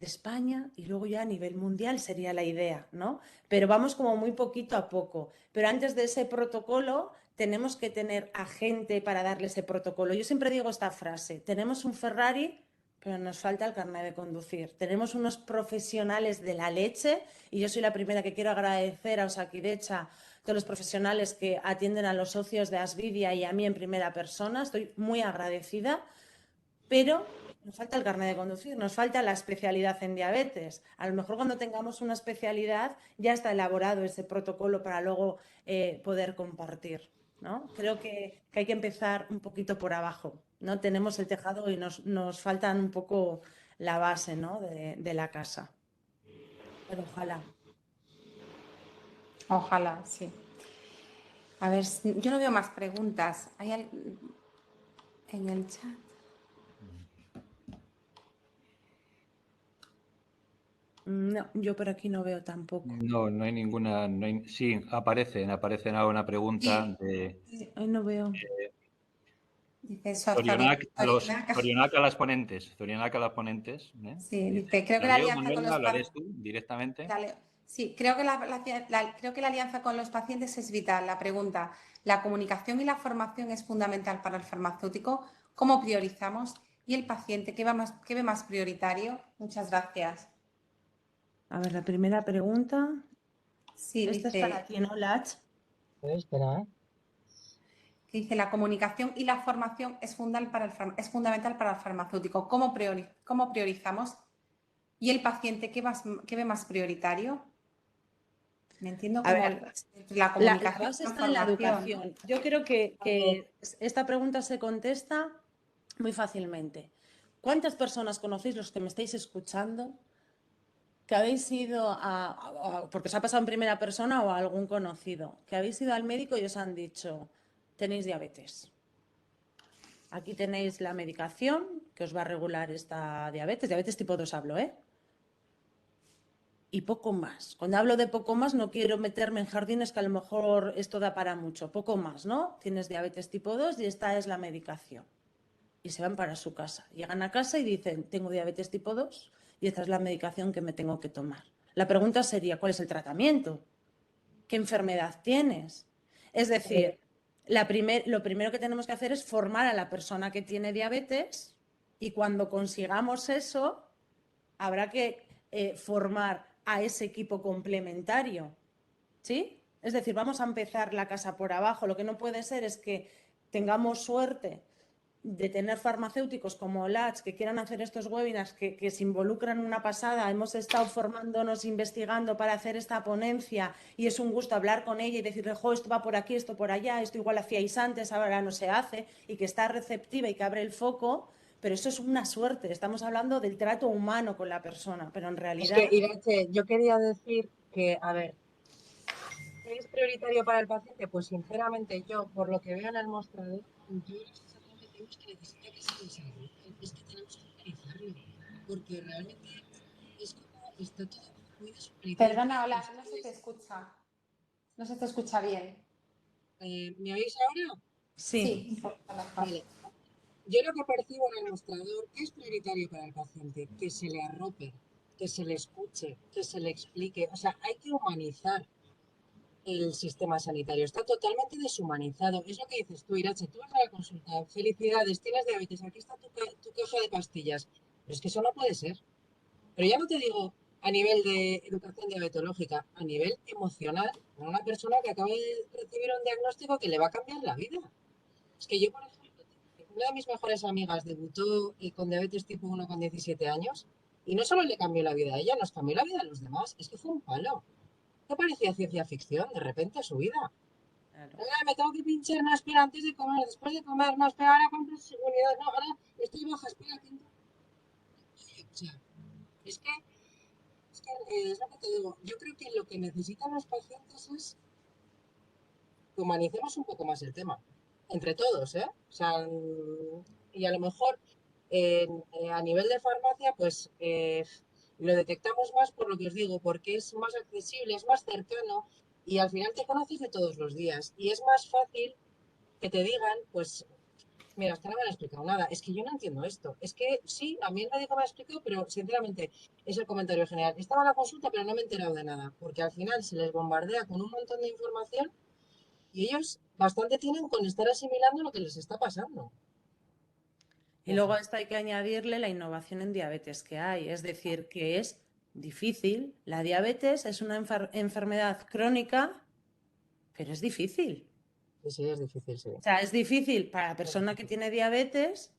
A: de España y luego ya a nivel mundial sería la idea, ¿no? Pero vamos como muy poquito a poco. Pero antes de ese protocolo tenemos que tener a gente para darle ese protocolo. Yo siempre digo esta frase, tenemos un Ferrari, pero nos falta el carnet de conducir. Tenemos unos profesionales de la leche y yo soy la primera que quiero agradecer a Osakidecha, todos los profesionales que atienden a los socios de Asvidia y a mí en primera persona. Estoy muy agradecida, pero nos falta el carnet de conducir, nos falta la especialidad en diabetes. A lo mejor cuando tengamos una especialidad ya está elaborado ese protocolo para luego poder compartir, ¿no? Creo que hay que empezar un poquito por abajo, ¿no? Tenemos el tejado y nos faltan un poco la base, ¿no? de la casa. Pero ojalá.
B: Ojalá, sí. A ver, yo no veo más preguntas. ¿Hay en el chat?
A: No, yo por aquí no veo tampoco.
H: No hay ninguna. Sí, aparecen alguna pregunta de.
A: Ahí no veo.
B: Dice
H: Zorionak a las ponentes. Zorionak a las ponentes.
B: Sí,
H: Dice,
B: dice, creo que
H: ¿la
B: la
H: leo,
B: alianza con
H: Manuela?
B: los
H: ¿La lees
B: pacientes...
H: tú directamente?
B: Sí, creo que creo que la alianza con los pacientes es vital. La pregunta, ¿la comunicación y la formación es fundamental para el farmacéutico? ¿Cómo priorizamos? ¿Y el paciente qué ve más prioritario? Muchas gracias.
A: A ver, la primera pregunta.
B: Sí,
A: Esta es para ti, ¿no, Lach?
C: Espera,
B: que dice, la comunicación y la formación es fundamental para el farmacéutico. ¿Cómo priorizamos? ¿Y el paciente qué ve más prioritario? Me entiendo
A: A
B: como
A: ver,
B: la comunicación
A: la base
B: y la
A: está en la
B: formación.
A: educación. Yo creo que esta pregunta se contesta muy fácilmente. ¿Cuántas personas conocéis, los que me estáis escuchando, que habéis ido porque os ha pasado en primera persona o a algún conocido, que habéis ido al médico y os han dicho, tenéis diabetes? Aquí tenéis la medicación que os va a regular esta diabetes tipo 2 hablo, ¿eh? Y poco más. Cuando hablo de poco más no quiero meterme en jardines que a lo mejor esto da para mucho. Poco más, ¿no? Tienes diabetes tipo 2 y esta es la medicación. Y se van para su casa. Llegan a casa y dicen, tengo diabetes tipo 2 y esta es la medicación que me tengo que tomar. La pregunta sería, ¿cuál es el tratamiento? ¿Qué enfermedad tienes? Es decir, lo primero que tenemos que hacer es formar a la persona que tiene diabetes y cuando consigamos eso, habrá que formar a ese equipo complementario, ¿sí? Es decir, vamos a empezar la casa por abajo. Lo que no puede ser es que tengamos suerte de tener farmacéuticos como LATS que quieran hacer estos webinars que se involucran una pasada. Hemos estado formándonos, investigando para hacer esta ponencia y es un gusto hablar con ella y decirle, jo, esto va por aquí, esto por allá, esto igual hacíais antes, ahora no se hace, y que está receptiva y que abre el foco, pero eso es una suerte. Estamos hablando del trato humano con la persona, pero en
C: Es
A: realidad...
C: que, Irache, yo quería decir que, a ver, ¿qué es prioritario para el paciente? Pues sinceramente yo, por lo que veo en el mostrador, yo la sensación que tengo es que necesita que se desarrolle, es que tenemos que humanizarlo, porque realmente es como, está todo como muy deshumanizado.
B: Perdona, hola, no se te escucha. No se te escucha bien.
C: ¿Me oís ahora?
A: Sí.
B: Sí, un poco mejor.
C: Vale. Yo lo que percibo en el mostrador, ¿qué es prioritario para el paciente? Que se le arrope, que se le escuche, que se le explique. O sea, hay que humanizar el sistema sanitario. Está totalmente deshumanizado. Es lo que dices tú, Irache. Tú vas a la consulta. Felicidades, tienes diabetes. Aquí está tu caja de pastillas. Pero es que eso no puede ser. Pero ya no te digo a nivel de educación diabetológica, a nivel emocional, con una persona que acaba de recibir un diagnóstico que le va a cambiar la vida. Es que yo, por ejemplo, una de mis mejores amigas debutó con diabetes tipo 1 con 17 años y no solo le cambió la vida a ella, nos cambió la vida a los demás. Es que fue un palo. ¿Qué parecía ciencia ficción de repente a su vida?
A: Claro.
C: Ahora me tengo que pinchar una espera antes de comer, después de comer, no, espera, ahora compro seguridad, no, ahora estoy baja, espera, que entro. O sea, es que, es lo que te digo, yo creo que lo que necesitan los pacientes es que humanicemos un poco más el tema, entre todos, ¿eh? O sea, y a lo mejor a nivel de farmacia, pues lo detectamos más por lo que os digo, porque es más accesible, es más cercano y al final te conoces de todos los días y es más fácil que te digan, pues, mira, es que no me han explicado nada, es que yo no entiendo esto, es que sí, a mí el médico me ha explicado, pero sinceramente es el comentario general. Estaba en la consulta, pero no me he enterado de nada, porque al final se les bombardea con un montón de información y ellos bastante tienen con estar asimilando lo que les está pasando.
A: Y luego a esto hay que añadirle la innovación en diabetes que hay, es decir, que es difícil. La diabetes es una enfermedad crónica, pero es difícil.
C: Sí, sí, es difícil, sí.
A: O sea, es difícil para la persona que tiene diabetes,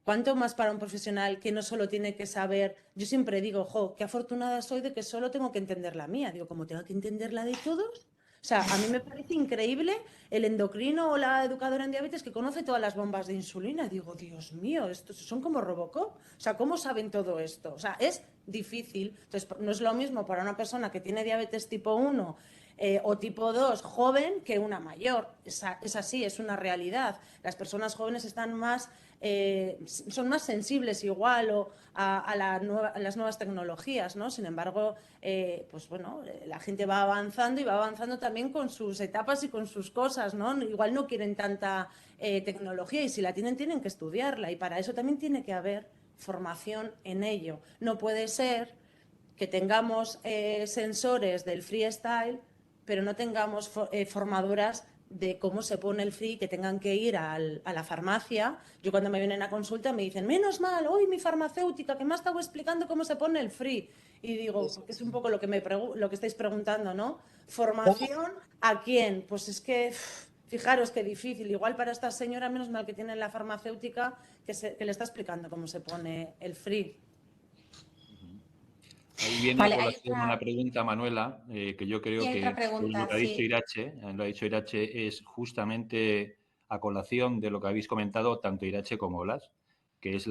A: cuánto más para un profesional que no solo tiene que saber. Yo siempre digo, jo, qué afortunada soy de que solo tengo que entender la mía. Digo, como tengo que entender la de todos. O sea, a mí me parece increíble el endocrino o la educadora en diabetes que conoce todas las bombas de insulina. Digo, Dios mío, estos son como Robocop. O sea, ¿cómo saben todo esto? O sea, es difícil. Entonces, no es lo mismo para una persona que tiene diabetes tipo 1 o tipo 2 joven que una mayor. Es así, es una realidad. Las personas jóvenes están más, son más sensibles igual a las nuevas tecnologías, ¿no? Sin embargo, pues bueno, la gente va avanzando y va avanzando también con sus etapas y con sus cosas, ¿no? Igual no quieren tanta tecnología y si la tienen, tienen que estudiarla y para eso también tiene que haber formación en ello. No puede ser que tengamos sensores del freestyle, pero no tengamos formadoras de cómo se pone el free, que tengan que ir a la farmacia. Yo cuando me vienen a consulta me dicen, menos mal, hoy mi farmacéutica que me ha estado explicando cómo se pone el free. Y digo, porque es un poco lo que, lo que estáis preguntando, ¿no? ¿Formación a quién? Pues es que, fijaros qué difícil. Igual para esta señora, menos mal que tiene la farmacéutica que le está explicando cómo se pone el free.
H: Ahí viene
B: Vale,
H: a
B: hay
H: colación
B: otra,
H: una pregunta, Manuela, que yo creo
B: y hay otra
H: que
B: pregunta,
H: lo ha dicho
B: sí.
H: Irache, es justamente a colación de lo que habéis comentado tanto Irache como Blas, que es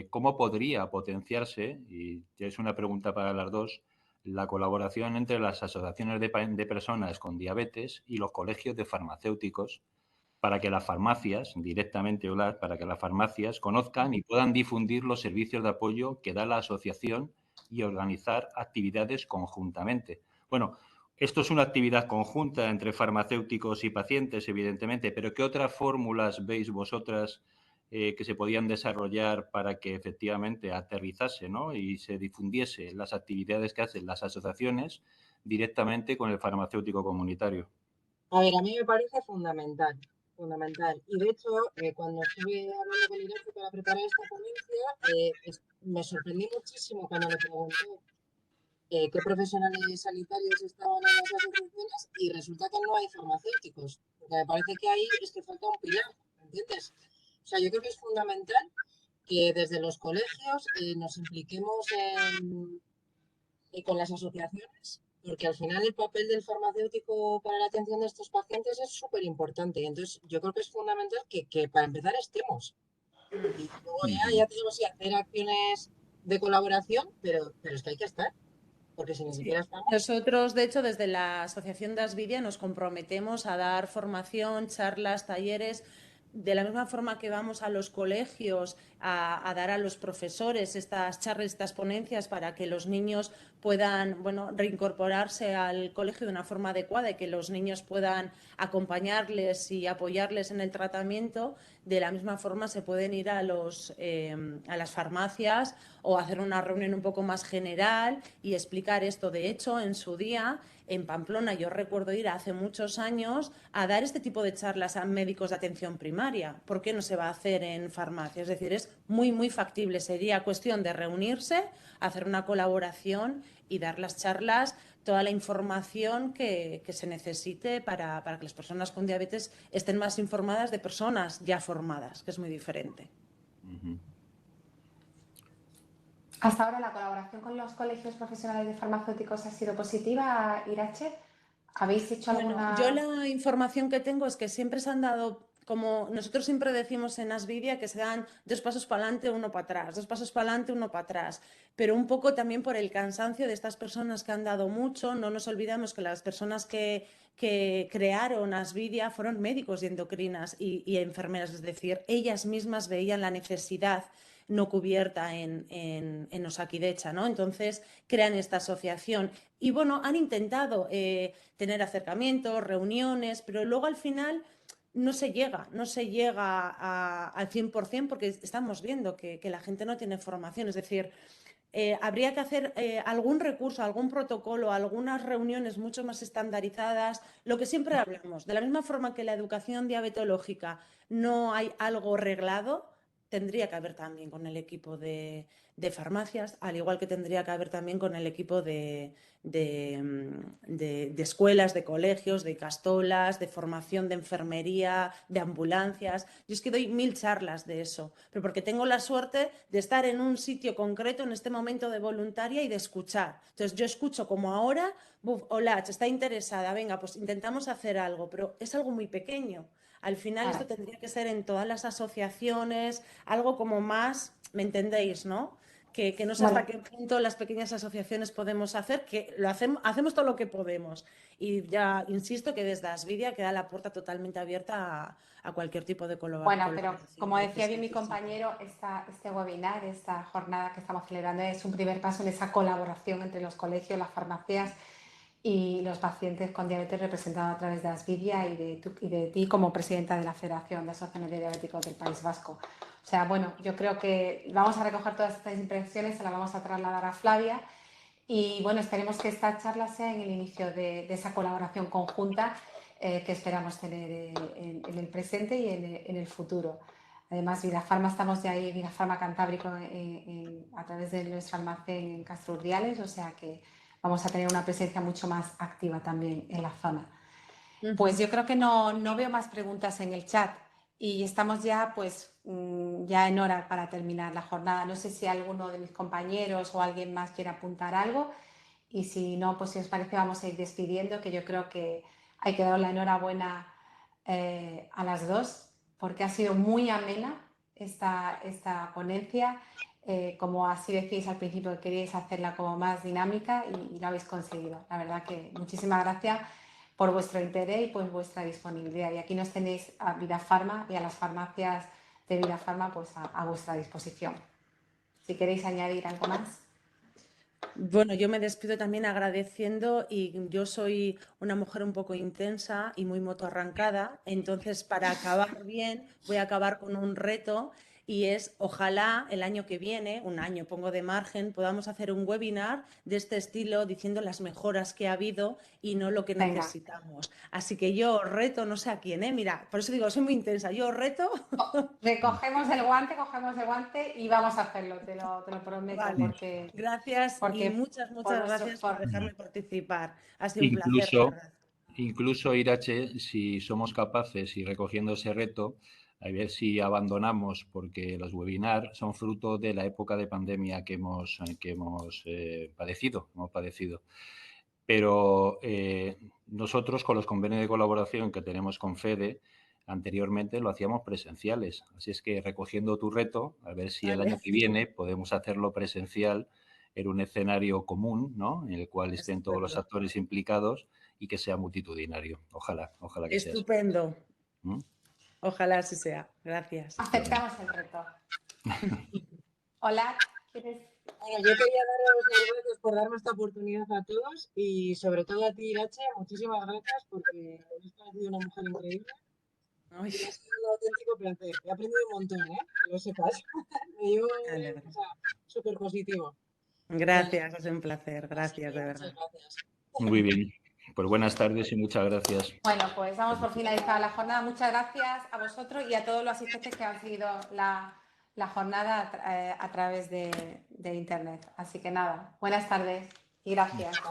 H: cómo podría potenciarse, y es una pregunta para las dos, la colaboración entre las asociaciones de personas con diabetes y los colegios de farmacéuticos para que las farmacias, directamente Blas, para que las farmacias conozcan y puedan difundir los servicios de apoyo que da la asociación y organizar actividades conjuntamente. Bueno, esto es una actividad conjunta entre farmacéuticos y pacientes, evidentemente, pero ¿qué otras fórmulas veis vosotras que se podían desarrollar para que efectivamente aterrizase, ¿no? Y se difundiese las actividades que hacen las asociaciones directamente con el farmacéutico comunitario?
C: A ver, a mí me parece fundamental, fundamental. Y de hecho, cuando estuve hablando con Irache para preparar esta ponencia, me sorprendí muchísimo cuando le pregunté qué profesionales sanitarios estaban en las asociaciones y resulta que no hay farmacéuticos. Porque me parece que ahí es que falta un pilar, ¿entiendes? O sea, yo creo que es fundamental que desde los colegios nos impliquemos con las asociaciones, porque al final el papel del farmacéutico para la atención de estos pacientes es súper importante. Entonces, yo creo que es fundamental que para empezar estemos. Y luego ya tenemos que hacer acciones de colaboración, pero es que hay que estar, porque si ni siquiera estamos...
A: Nosotros, de hecho, desde la Asociación de Asvidia nos comprometemos a dar formación, charlas, talleres, de la misma forma que vamos a los colegios a dar a los profesores estas charlas, estas ponencias para que los niños puedan, bueno, reincorporarse al colegio de una forma adecuada y que los niños puedan acompañarles y apoyarles en el tratamiento. De la misma forma se pueden ir a las farmacias o hacer una reunión un poco más general y explicar esto. De hecho, en su día, en Pamplona, yo recuerdo ir hace muchos años a dar este tipo de charlas a médicos de atención primaria. ¿Por qué no se va a hacer en farmacia? Es decir, es muy, muy factible. Sería cuestión de reunirse, hacer una colaboración y dar las charlas, toda la información que se necesite para que las personas con diabetes estén más informadas de personas ya formadas, que es muy diferente.
B: Hasta ahora la colaboración con los colegios profesionales de farmacéuticos ha sido positiva, Irache. ¿Habéis hecho alguna...?
A: Yo la información que tengo es que siempre se han dado, como nosotros siempre decimos en Asvidia, que se dan 2 pasos para adelante, 1 para atrás, 2 pasos para adelante, 1 para atrás, pero un poco también por el cansancio de estas personas que han dado mucho. No nos olvidamos que las personas que crearon Asvidia fueron médicos y endocrinas y enfermeras, es decir, ellas mismas veían la necesidad no cubierta en Osakidecha, ¿no? Entonces crean esta asociación y bueno, han intentado tener acercamientos, reuniones, pero luego al final no se llega al 100% porque estamos viendo que la gente no tiene formación, es decir, habría que hacer algún recurso, algún protocolo, algunas reuniones mucho más estandarizadas, lo que siempre hablamos, de la misma forma que la educación diabetológica no hay algo reglado, tendría que haber también con el equipo de farmacias, al igual que tendría que haber también con el equipo de escuelas, de colegios, de castolas, de formación de enfermería, de ambulancias. Yo es que doy 1000 charlas de eso, pero porque tengo la suerte de estar en un sitio concreto en este momento de voluntaria y de escuchar. Entonces yo escucho como ahora, hola, está interesada, venga, pues intentamos hacer algo, pero es algo muy pequeño. Al final esto tendría que ser en todas las asociaciones, algo como más, ¿me entendéis, no? Que no sé hasta qué punto las pequeñas asociaciones podemos hacer, que lo hacemos todo lo que podemos. Y ya insisto que desde Asvidia queda la puerta totalmente abierta a cualquier tipo de colaboración.
B: Bueno, pero como decía bien mi compañero, este webinar, esta jornada que estamos celebrando es un primer paso en esa colaboración entre los colegios, las farmacias y los pacientes con diabetes representados a través de Asvidia y de ti como presidenta de la Federación de Asociaciones de Diabéticos del País Vasco. O sea, bueno, yo creo que vamos a recoger todas estas impresiones, se las vamos a trasladar a Flavia y, bueno, esperemos que esta charla sea en el inicio de esa colaboración conjunta que esperamos tener en el presente y en el futuro. Además, Vidafarma, estamos de ahí, Vidafarma Cantábrico, a través de nuestro almacén en Castro Urdiales, o sea que vamos a tener una presencia mucho más activa también en la zona. Pues yo creo que no veo más preguntas en el chat y estamos ya, pues, ya en hora para terminar la jornada. No sé si alguno de mis compañeros o alguien más quiere apuntar algo y si no, pues si os parece vamos a ir despidiendo, que yo creo que hay que dar la enhorabuena a las dos porque ha sido muy amena esta ponencia. Como así decís al principio, que queríais hacerla como más dinámica y lo habéis conseguido. La verdad que muchísimas gracias por vuestro interés y por vuestra disponibilidad. Y aquí nos tenéis a Vidafarma y a las farmacias de Vidafarma pues a vuestra disposición. Si queréis añadir algo más.
A: Bueno, yo me despido también agradeciendo y yo soy una mujer un poco intensa y muy motoarrancada, entonces para acabar bien voy a acabar con un reto y es ojalá el año que viene, un año pongo de margen, podamos hacer un webinar de este estilo diciendo las mejoras que ha habido y no lo que necesitamos. Así que yo os reto, no sé a quién, mira, por eso digo, soy muy intensa, yo os reto.
B: Recogemos el guante y vamos a hacerlo, te lo prometo.
A: Vale.
B: Porque,
A: gracias y muchas gracias por dejarme participar. Ha sido un placer, la verdad.
H: Incluso, Irache, si somos capaces y recogiendo ese reto, A ver si abandonamos, porque los webinars son fruto de la época de pandemia que hemos padecido. Pero nosotros, con los convenios de colaboración que tenemos con FEDE, anteriormente lo hacíamos presenciales. Así es que, recogiendo tu reto, a ver si el año que viene podemos hacerlo presencial en un escenario común, ¿no?, en el cual estén todos los actores implicados y que sea multitudinario. Ojalá que sea así.
A: Estupendo.
H: ¿Mm?
A: Ojalá así sea. Gracias.
B: Aceptamos el reto. Hola, ¿quieres?
C: Bueno, yo quería daros las gracias por darme esta oportunidad a todos y sobre todo a ti, Irache, muchísimas gracias porque me has parecido una mujer increíble.
A: Ay,
C: Y ha sido un auténtico placer. He aprendido un montón, que lo sepas. Me llevo súper positivo.
A: gracias, es un placer. Gracias, de
C: Muchas
A: verdad.
C: gracias.
H: Muy bien. Pues buenas tardes y muchas gracias.
B: Bueno, pues damos por finalizada la jornada. Muchas gracias a vosotros y a todos los asistentes que han seguido la jornada a través de Internet. Así que nada, buenas tardes y gracias.